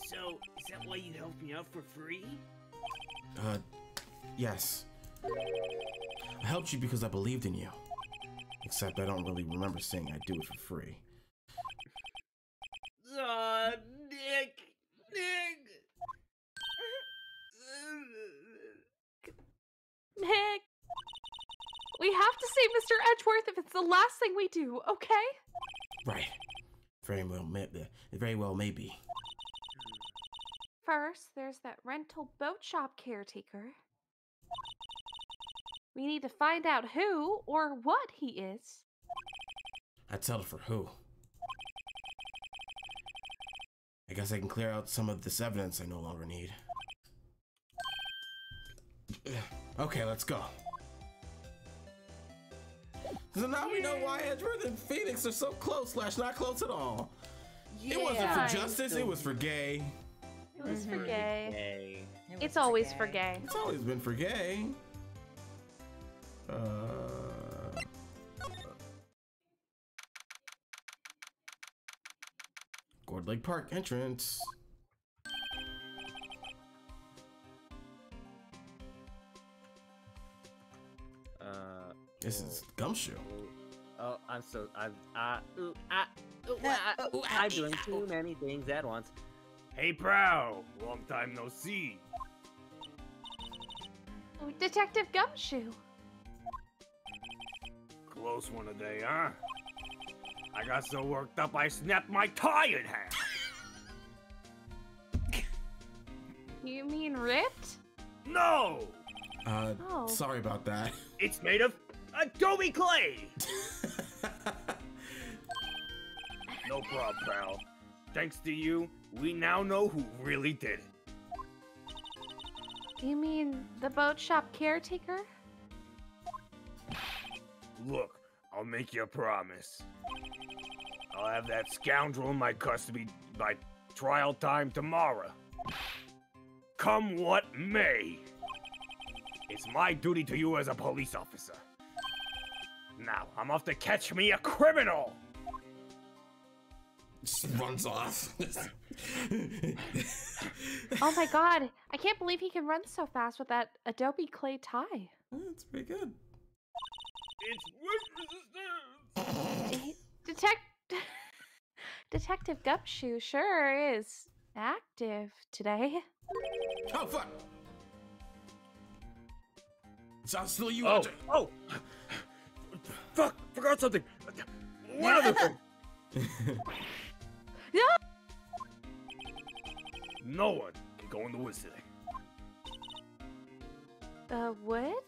So is that why you helped me out for free? Yes. I helped you because I believed in you. Except I don't really remember saying I'd do it for free. Nick! Nick! We have to save Mr. Edgeworth if it's the last thing we do, okay? Right. Very well maybe. First, there's that rental boat shop caretaker. We need to find out who or what he is. I'd settle for who. I guess I can clear out some of this evidence I no longer need. Okay, let's go. So now we know why Edgeworth and Phoenix are so close / not close at all. Yeah. It wasn't for justice, it was for gay. It was for gay. Hey. It's always for gay. It's always been for gay. Gourd Lake Park entrance. This is Gumshoe. Oh, I'm doing too many things at once. Hey, Prow! Long time no see. Oh, Detective Gumshoe. Close one today, huh? I got so worked up I snapped my tie in half. You mean ripped? No! Oh. Sorry about that. It's made of Adobe clay! No problem, pal. Thanks to you, we now know who really did it. You mean the boat shop caretaker? Look, I'll make you a promise. I'll have that scoundrel in my custody by trial time tomorrow. Come what may. It's my duty to you as a police officer. Now, I'm off to catch me a criminal! Just runs off. Oh my god, I can't believe he can run so fast with that Adobe clay tie. That's pretty good. It's weight resistance! Detective Gumshoe sure is active today. Oh, fuck! It's still you, Oh, RJ. oh! Fuck! Forgot something! One other thing! No! No one can go in the woods today. What?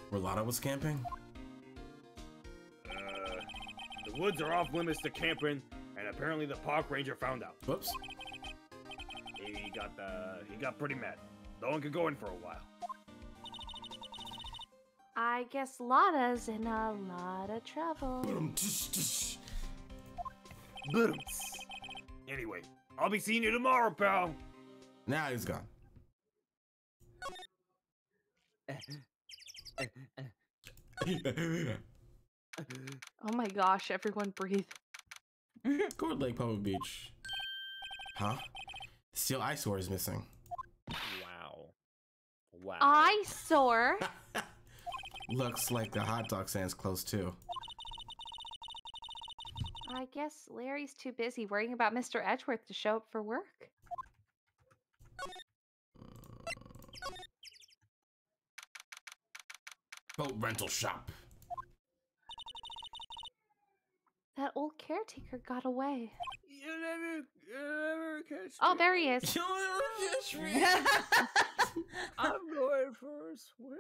Where Lana was camping? The woods are off limits to camping, and apparently the park ranger found out. Whoops. He got pretty mad. No one could go in for a while. I guess Lana's in a lot of trouble. Anyway, I'll be seeing you tomorrow, pal. Now he's gone. Oh my gosh, everyone breathe. Gourd Lake Public Beach. Huh? Steel eyesore is missing. Wow. Wow. Eyesore? Looks like the hot dog stand's close too. I guess Larry's too busy worrying about Mr. Edgeworth to show up for work. Boat rental shop. That old caretaker got away. You never catch Oh, there he is. You'll never catch me. I'm going for a swim.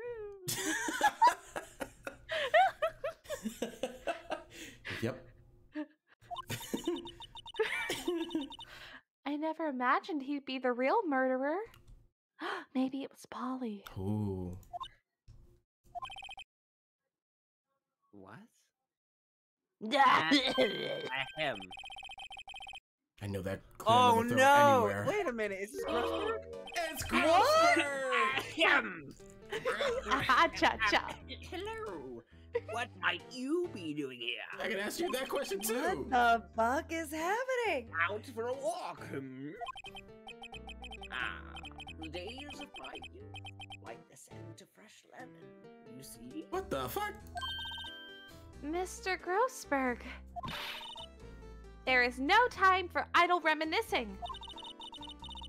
Yep. I never imagined he'd be the real murderer. Maybe it was Polly. Ooh. What? Ahem. I know that. Oh throw no! Anywhere. Wait a minute, is this Grossberg? It's Grossberg! Ahem! Cha-cha. Hello! What might you be doing here? I can ask you that question too. What the fuck is happening? Out for a walk, hmm? Ah, The days of my youth, like the scent of fresh lemon. You see? What the fuck? Mr. Grossberg. There is no time for idle reminiscing.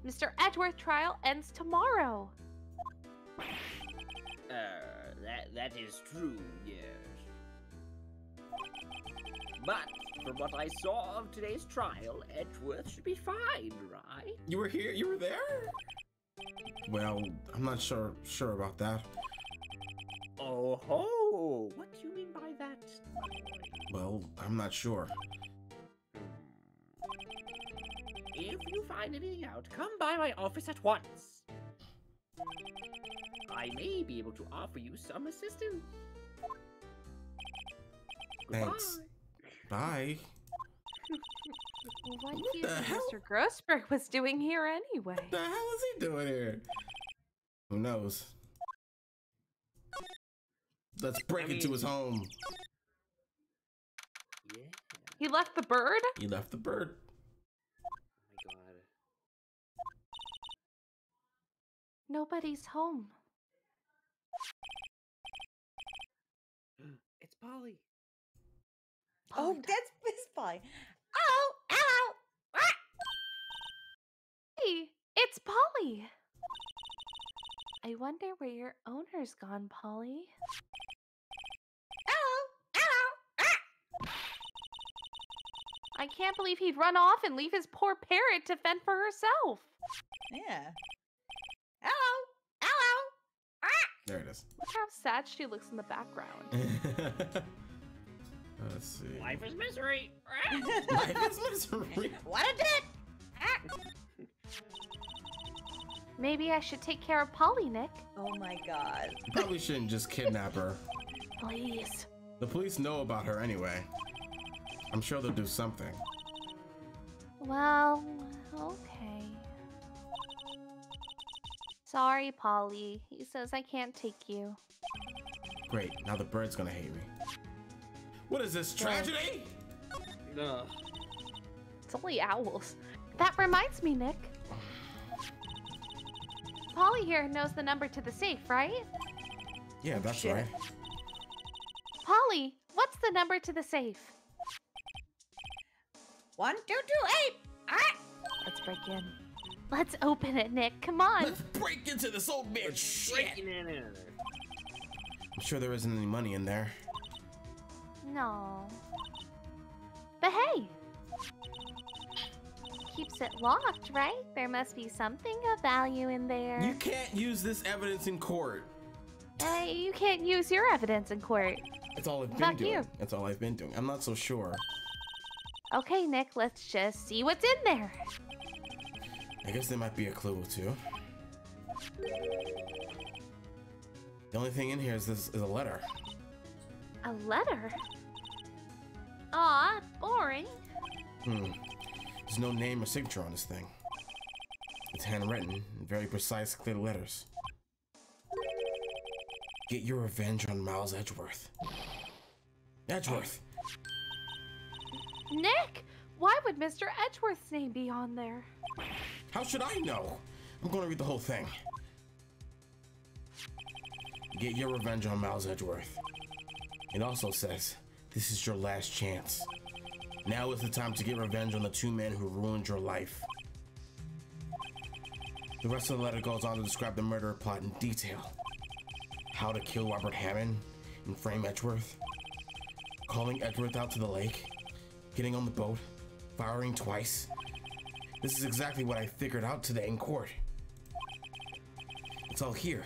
Mr. Edgeworth trial ends tomorrow. That is true, yes. But from what I saw of today's trial, Edgeworth should be fine, right? You were here? You were there? Well, I'm not sure about that. Oh ho! What do you mean by that? Well, I'm not sure. If you find anything out, come by my office at once. I may be able to offer you some assistance. Thanks. Bye. What do you the think hell? Mr. Grossberg was doing here anyway? What the hell is he doing here? Who knows? Let's break into his home. Yeah. He left the bird? He left the bird. Oh my god. Nobody's home. It's Polly. Oh, Polly that's Miss Polly. Ow! Ow! Ah! Hey, it's Polly. I wonder where your owner's gone, Polly. Ow! Ow! Ah! I can't believe he'd run off and leave his poor parrot to fend for herself. Yeah. Ow! Ow! Ah! There it is. Look how sad she looks in the background. Let's see. Life is misery. Life is misery. What a dick! Ah! Maybe I should take care of Polly, Nick. Oh my god. You probably shouldn't just kidnap her. Please. The police know about her anyway. I'm sure they'll do something. Well, okay. Sorry, Polly. He says I can't take you. Great, now the bird's gonna hate me. What is this, tragedy? Ugh. It's only owls. That reminds me, Nick. Polly here knows the number to the safe, right? Yeah, that's shit. right. Polly, what's the number to the safe? 1228! Ah! Let's break in. Let's open it, Nick. Come on. Let's break into this old bitch. Shit. Breaking in there. I'm sure there isn't any money in there. No. But hey. Keeps it locked, right? There must be something of value in there. You can't use this evidence in court. You can't use your evidence in court. That's all I've been Fuck doing. you. That's all I've been doing. I'm not so sure. Okay, Nick, let's just see what's in there. I guess there might be a clue or two. The only thing in here is a letter. A letter? Aw, boring. There's no name or signature on this thing. It's handwritten in very precise, clear letters. Get your revenge on Miles Edgeworth. Edgeworth! Nick, why would Mr. Edgeworth's name be on there? How should I know? I'm gonna read the whole thing. Get your revenge on Miles Edgeworth. It also says, this is your last chance. Now is the time to get revenge on the two men who ruined your life. The rest of the letter goes on to describe the murder plot in detail. How to kill Robert Hammond and frame Edgeworth. Calling Edgeworth out to the lake. Getting on the boat. Firing twice. This is exactly what I figured out today in court. It's all here,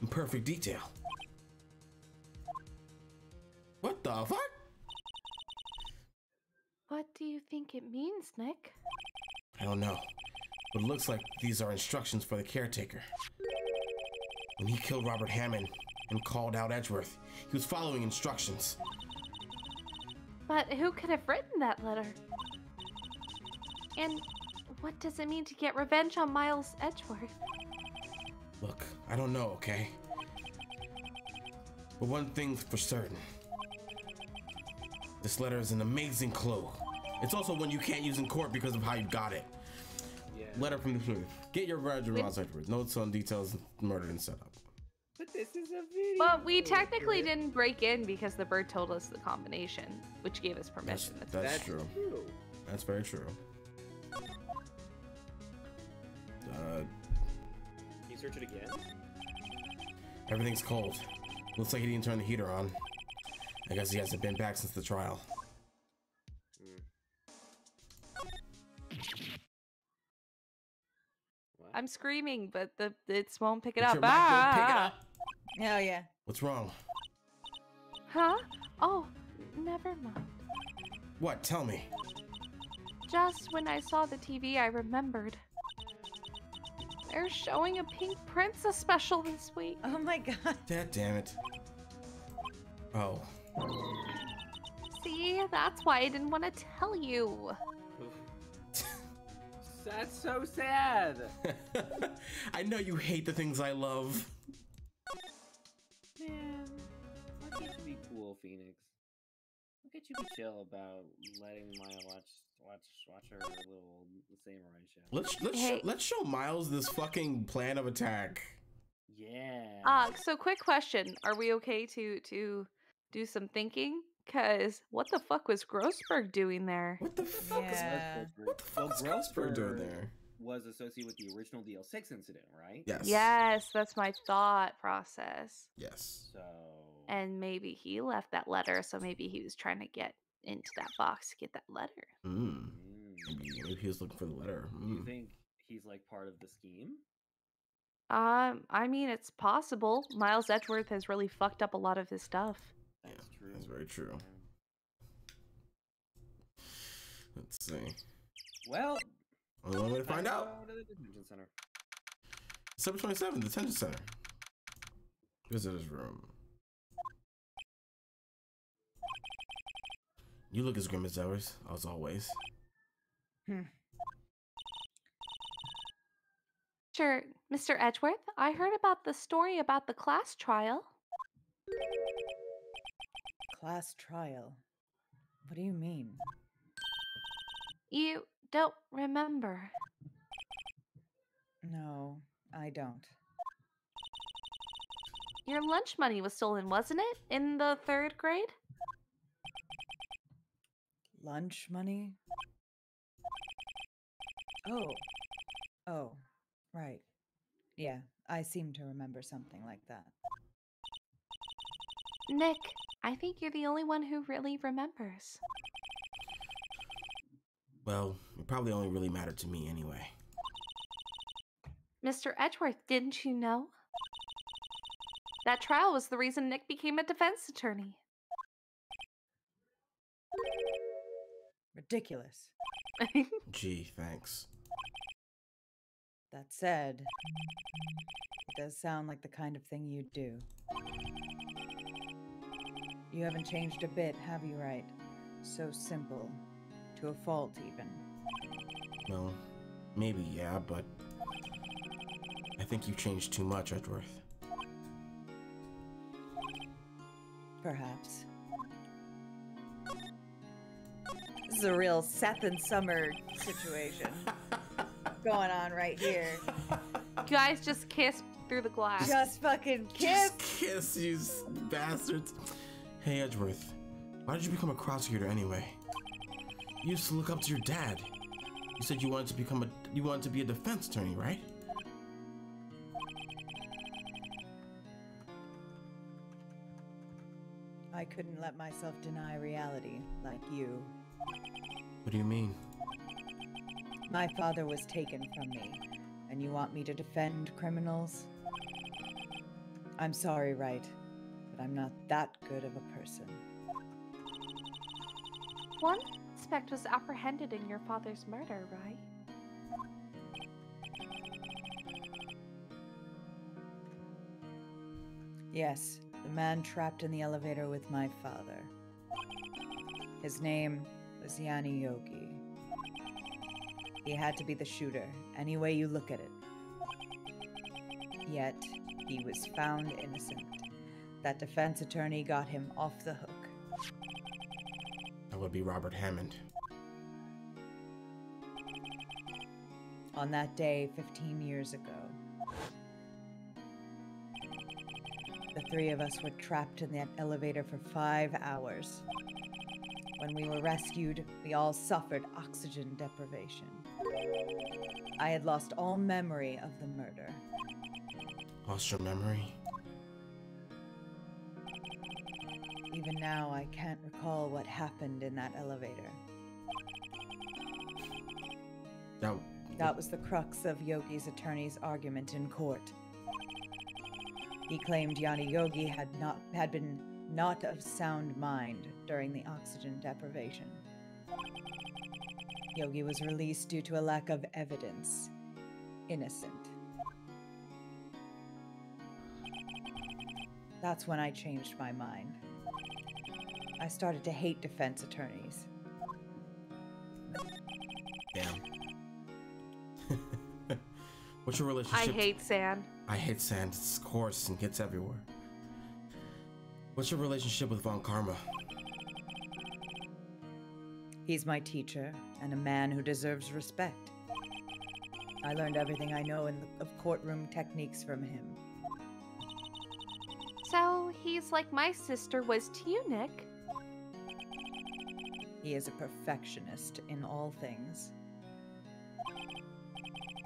in perfect detail. What the fuck? What do you think it means, Nick? I don't know, but it looks like these are instructions for the caretaker. When he killed Robert Hammond and called out Edgeworth, he was following instructions. But who could have written that letter? And what does it mean to get revenge on Miles Edgeworth? Look, I don't know, okay? But one thing's for certain. This letter is an amazing clue. It's also one you can't use in court because of how you got it. Yeah. Letter from the truth. Get your graduate response afterwards. Notes on details, murder, and setup. But this is a video. But we technically didn't break in because the bird told us the combination, which gave us permission. That's true. That's very true. Can you search it again? Everything's cold. Looks like he didn't turn the heater on. I guess he hasn't been back since the trial. I'm screaming, but it won't pick it It's up. your MacBook, pick it up. Oh, yeah. What's wrong? Huh? Oh, never mind. What? Tell me. Just when I saw the TV, I remembered. They're showing a Pink Princess special this week. Oh my god. Dad damn it. Oh. See, that's why I didn't want to tell you. That's so sad. I know you hate the things I love. Man, why can't you be cool, Phoenix? Why can't you be chill about letting Maya watch her little samurai show? Let's show Miles this fucking plan of attack. Yeah. So quick question. Are we okay to do some thinking? Cause what the fuck was Grossberg doing there? What the fuck Yeah. What the fuck is Grossberg doing there? Was associated with the original DL6 incident, right? Yes. Yes, that's my thought process. Yes. So. And maybe he left that letter, so maybe he was trying to get into that box to get that letter. Maybe he was looking for the letter. Do you think he's like part of the scheme? I mean, it's possible. Miles Edgeworth has really fucked up a lot of his stuff. That's true. That's very true. Let's see. Well, only one way to find out. Go to the detention center. 727, detention center. Visitor's room. You look as grim as ever, as always. Sure, Mr. Edgeworth, I heard about the story about the class trial. Class trial? What do you mean? You don't remember. No, I don't. Your lunch money was stolen, wasn't it? In the 3rd grade? Lunch money? Oh, right. Yeah, I seem to remember something like that. Nick, I think you're the only one who really remembers. Well, it probably only really mattered to me anyway. Mr. Edgeworth, didn't you know? That trial was the reason Nick became a defense attorney. Ridiculous. Gee, thanks. That said, it does sound like the kind of thing you'd do. You haven't changed a bit, have you, Wright? So simple. To a fault, even. Well, maybe, yeah, but I think you've changed too much, Edgeworth. Perhaps. This is a real Seth and Summer situation going on right here. You guys just kissed through the glass. Just fucking kiss. Just kiss, you bastards. Hey, Edgeworth, why did you become a prosecutor anyway? You used to look up to your dad. You said you wanted to be a defense attorney, right? I couldn't let myself deny reality like you. What do you mean? My father was taken from me, and you want me to defend criminals? I'm sorry, Wright, but I'm not that good of a person. One suspect was apprehended in your father's murder, right? Yes, the man trapped in the elevator with my father. His name was Yanni Yogi. He had to be the shooter, any way you look at it. Yet, he was found innocent. That defense attorney got him off the hook. That would be Robert Hammond. On that day 15 years ago, the three of us were trapped in that elevator for 5 hours. When we were rescued, we all suffered oxygen deprivation. I had lost all memory of the murder. Lost your memory? Even now, I can't recall what happened in that elevator. That was the crux of Yogi's attorney's argument in court. He claimed Yanni Yogi had been not of sound mind during the oxygen deprivation. Yogi was released due to a lack of evidence. Innocent. That's when I changed my mind. I started to hate defense attorneys. Damn. What's your relationship? I hate sand. I hate sand. It's coarse and gets everywhere. What's your relationship with Von Karma? He's my teacher and a man who deserves respect. I learned everything I know of courtroom techniques from him. So he's like my sister was to you, Nick. He is a perfectionist in all things.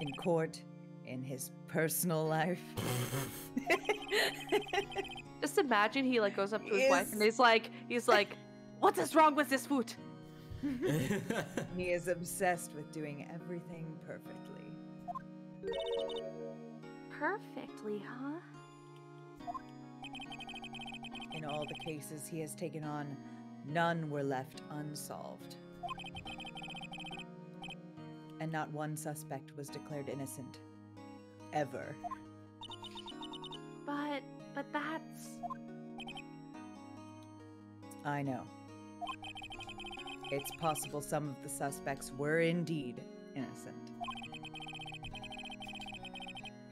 In court, in his personal life. Just imagine he like goes up to his wife and he's like, what is wrong with this food? He is obsessed with doing everything perfectly. Perfectly, huh? In all the cases he has taken on, none were left unsolved. And not one suspect was declared innocent. Ever. But that's... I know. It's possible some of the suspects were indeed innocent.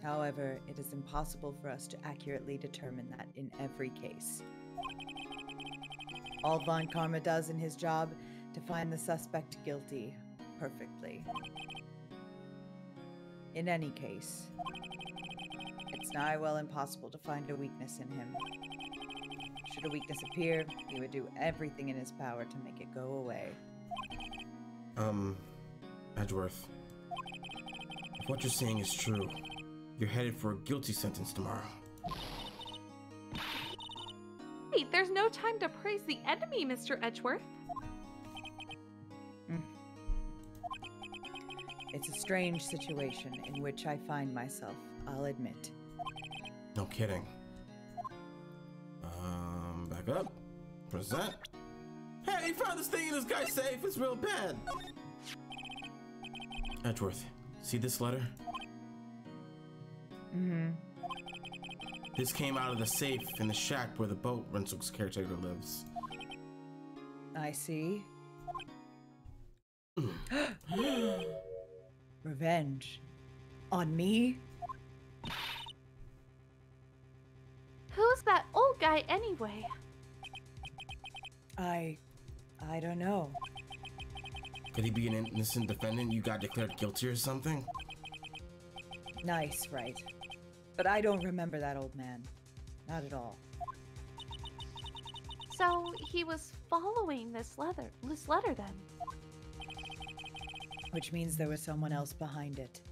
However, it is impossible for us to accurately determine that in every case. All Von Karma does in his job to find the suspect guilty perfectly. In any case, it's nigh well impossible to find a weakness in him. Should a weakness appear, he would do everything in his power to make it go away. Edgeworth, if what you're saying is true, you're headed for a guilty sentence tomorrow. Wait, there's no time to praise the enemy, Mr. Edgeworth. It's a strange situation in which I find myself, I'll admit. No kidding. Back up. Present. Hey, you found this thing in this guy's safe. It's real bad. Edgeworth, see this letter? Mm-hmm. This came out of the safe in the shack where the boat rental's caretaker lives. I see. Revenge. On me? Who's that old guy anyway? I don't know. Could he be an innocent defendant you got declared guilty or something? Nice, Wright. But I don't remember that old man. Not at all. So he was following this letter then. Which means there was someone else behind it.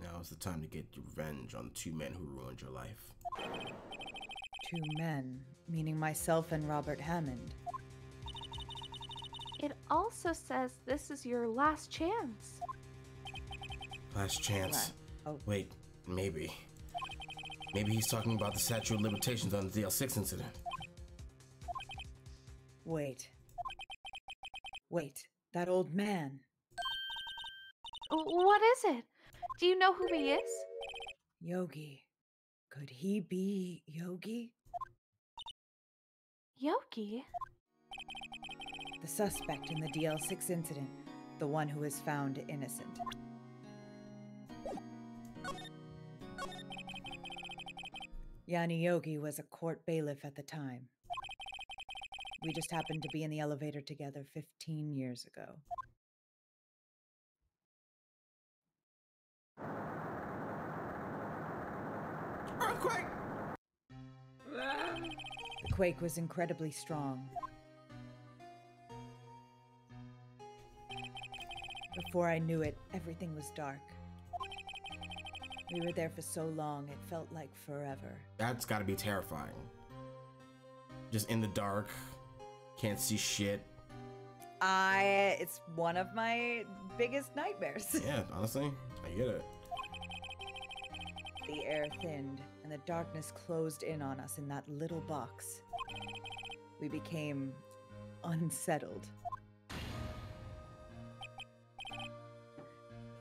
Now is the time to get revenge on the two men who ruined your life. Two men, meaning myself and Robert Hammond. It also says this is your last chance. Last chance? Oh. Wait, maybe. Maybe he's talking about the statute of limitations on the DL6 incident. Wait, that old man. What is it? Do you know who he is? Yogi. Could he be Yogi? Yogi? The suspect in the DL6 incident. The one who was found innocent. Yanni Yogi was a court bailiff at the time. We just happened to be in the elevator together 15 years ago. earthquake? The quake was incredibly strong. Before I knew it, everything was dark. We were there for so long, it felt like forever. That's gotta be terrifying. Just in the dark, can't see shit. It's one of my biggest nightmares. Yeah, honestly, I get it. The air thinned, and the darkness closed in on us in that little box. We became unsettled.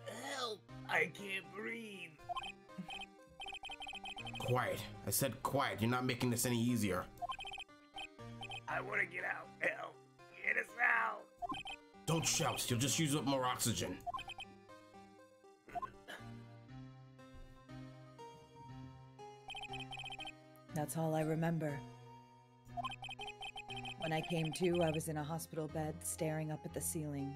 Help! I can't breathe. Quiet. I said quiet. You're not making this any easier. I want to get out. Help! Get us out! Don't shout. You'll just use up more oxygen. That's all I remember. When I came to, I was in a hospital bed, staring up at the ceiling.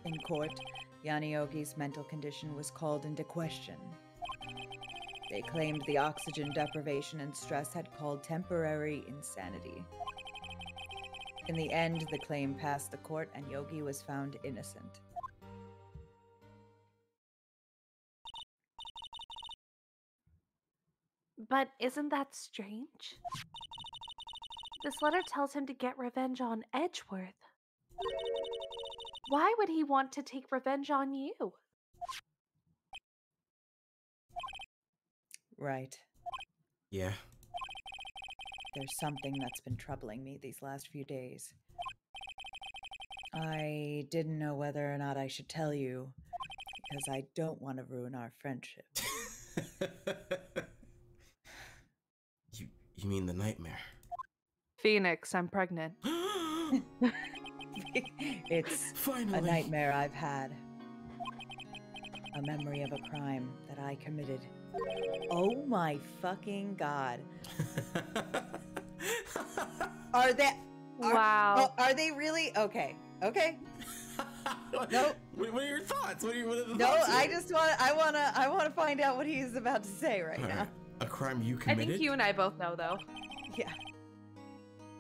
In court, Yaniogi's mental condition was called into question. They claimed the oxygen deprivation and stress had caused temporary insanity. In the end, the claim passed the court and Yogi was found innocent. But isn't that strange? This letter tells him to get revenge on Edgeworth. Why would he want to take revenge on you? Right. Yeah. There's something that's been troubling me these last few days. I didn't know whether or not I should tell you, because I don't want to ruin our friendship. You mean the nightmare? Phoenix, I'm pregnant. It's Finally. a nightmare I've had. A memory of a crime that I committed. Oh my fucking god. Are they... Wow. Are they really? Okay. Okay. Nope. What are your thoughts? What are the No, thoughts I here? just I want to find out what he's about to say right now. A crime you I committed? think you and I both know, though. Yeah.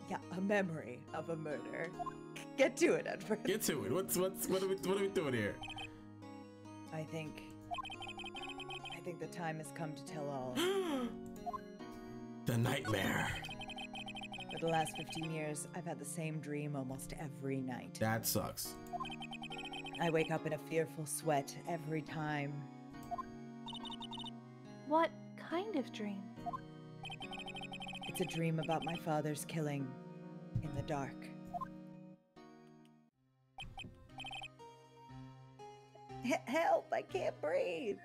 Yeah, a memory of a murder. Get to it, Edward. Get to it. What are we doing here? I think the time has come to tell all. The nightmare. For the last 15 years, I've had the same dream almost every night. That sucks. I wake up in a fearful sweat every time. What kind of dream? It's a dream about my father's killing in the dark. Help! I can't breathe!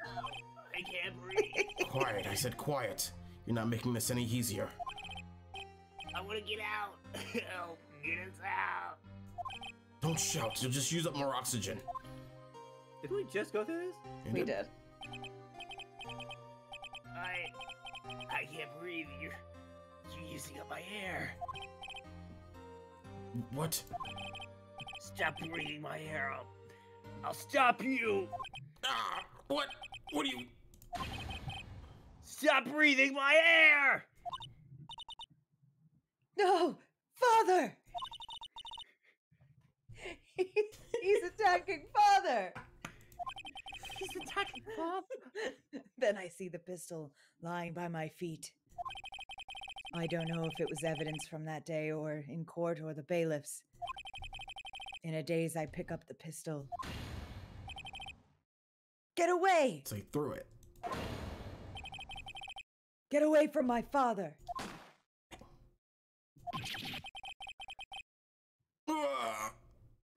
I can't breathe. Quiet. I said quiet. You're not making this any easier. I want to get out. Help! Get us out. Don't shout. You'll just use up more oxygen. Did we just go through this? We did. I can't breathe. You're using up my air. What? Stop breathing my air up. I'll stop you. Ah! What? What are you... Stop breathing my air. No! Father! He's attacking Father! He's attacking Father. Then I see the pistol lying by my feet. I don't know if it was evidence from that day or in court or the bailiffs. In a daze, I pick up the pistol. Get away! So he threw it. Get away from my father! Ah!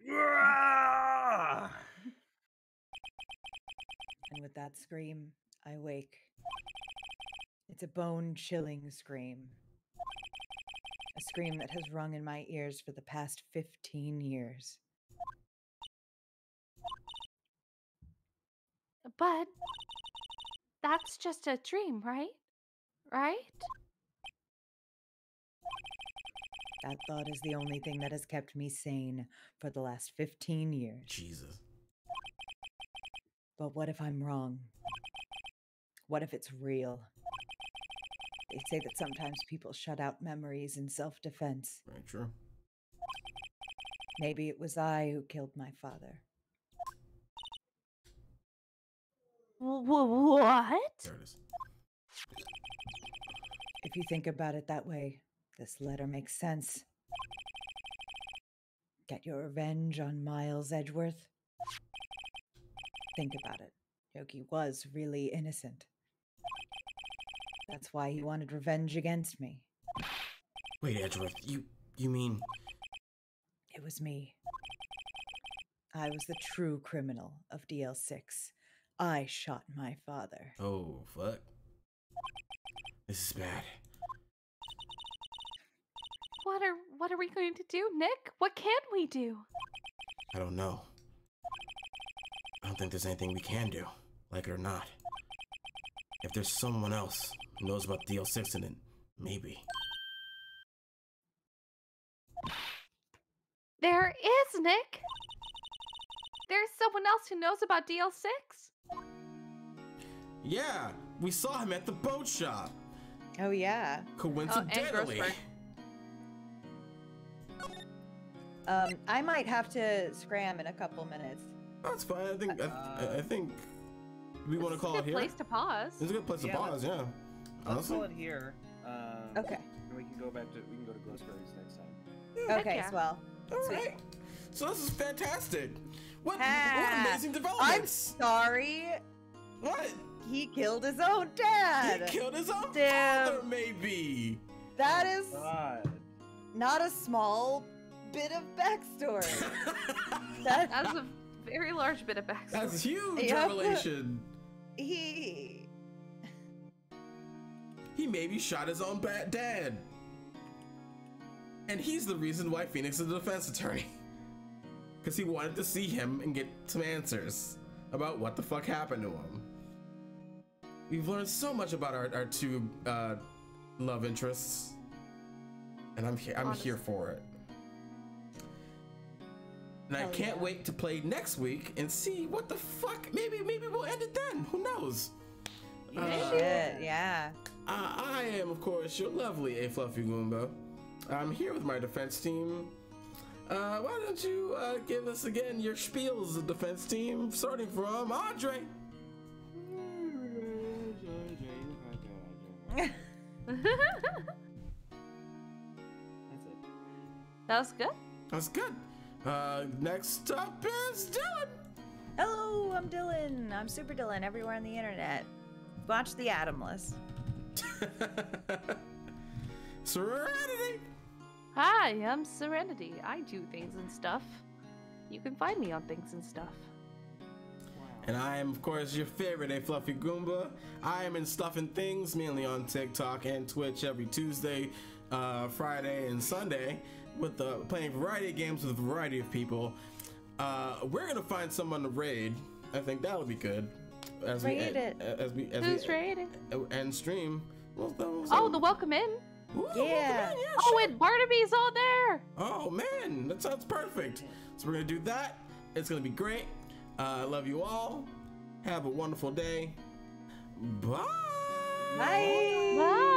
Ah! And with that scream, I wake. It's a bone-chilling scream. A scream that has rung in my ears for the past 15 years. But that's just a dream, right? Right? That thought is the only thing that has kept me sane for the last 15 years. Jesus. But what if I'm wrong? What if it's real? They say that sometimes people shut out memories in self-defense. Very true. Maybe it was I who killed my father. What? There it is. If you think about it that way, this letter makes sense. Get your revenge on Miles Edgeworth? Think about it. Yogi was really innocent. That's why he wanted revenge against me. Wait, Edgeworth, you mean... It was me. I was the true criminal of DL6. I shot my father. Oh, fuck. This is bad. What are we going to do, Nick? What can we do? I don't know. I don't think there's anything we can do, like it or not. If there's someone else who knows about the DL6 incident, maybe. There is, Nick! There's someone else who knows about DL6? Yeah, we saw him at the boat shop. Oh, yeah. Coincidentally. I might have to scram in a couple minutes. That's fine. I think we want to call it here. It's a good place to pause. It's a good place to pause, yeah. Let's call it here. Okay. We can go to Groceries next time. Okay, yeah. swell. All right. So this is fantastic. What Ah, amazing I'm developments. sorry. What? He killed his own dad. He killed his own Damn. father, maybe. That is God. not a small bit of backstory. That That's a very large bit of backstory. That's huge Yeah. revelation. he Maybe shot his own dad. And he's the reason why Phoenix is a defense attorney. Because he wanted to see him and get some answers about what the fuck happened to him. We've learned so much about our two love interests. And I'm here for it. And I can't wait to play next week and see what the fuck. Maybe we'll end it then. Who knows? yeah. I am, of course, your lovely AFluffyGoomba. I'm here with my defense team. Why don't you give us again your spiels of defense team, starting from Andre. That's it. That was good. That's good. Next up is Dylan. Hello, I'm Dylan. I'm Super Dylan everywhere on the internet. Watch the Atomless. Serenity. Hi, I'm Serenity. I do things and stuff. You can find me on things and stuff. And I am, of course, your favorite AFluffyGoomba. I am in Stuff and Things, mainly on TikTok and Twitch every Tuesday, Friday, and Sunday, with playing a variety of games with a variety of people. We're gonna find someone to raid. I think that'll be good. As Who's raiding? And stream. Oh, the welcome in. Ooh, Yeah. Oh, and Barnaby's all there. Oh man, that sounds perfect. So we're gonna do that. It's gonna be great. Love you all. Have a wonderful day. Bye. Bye. Bye.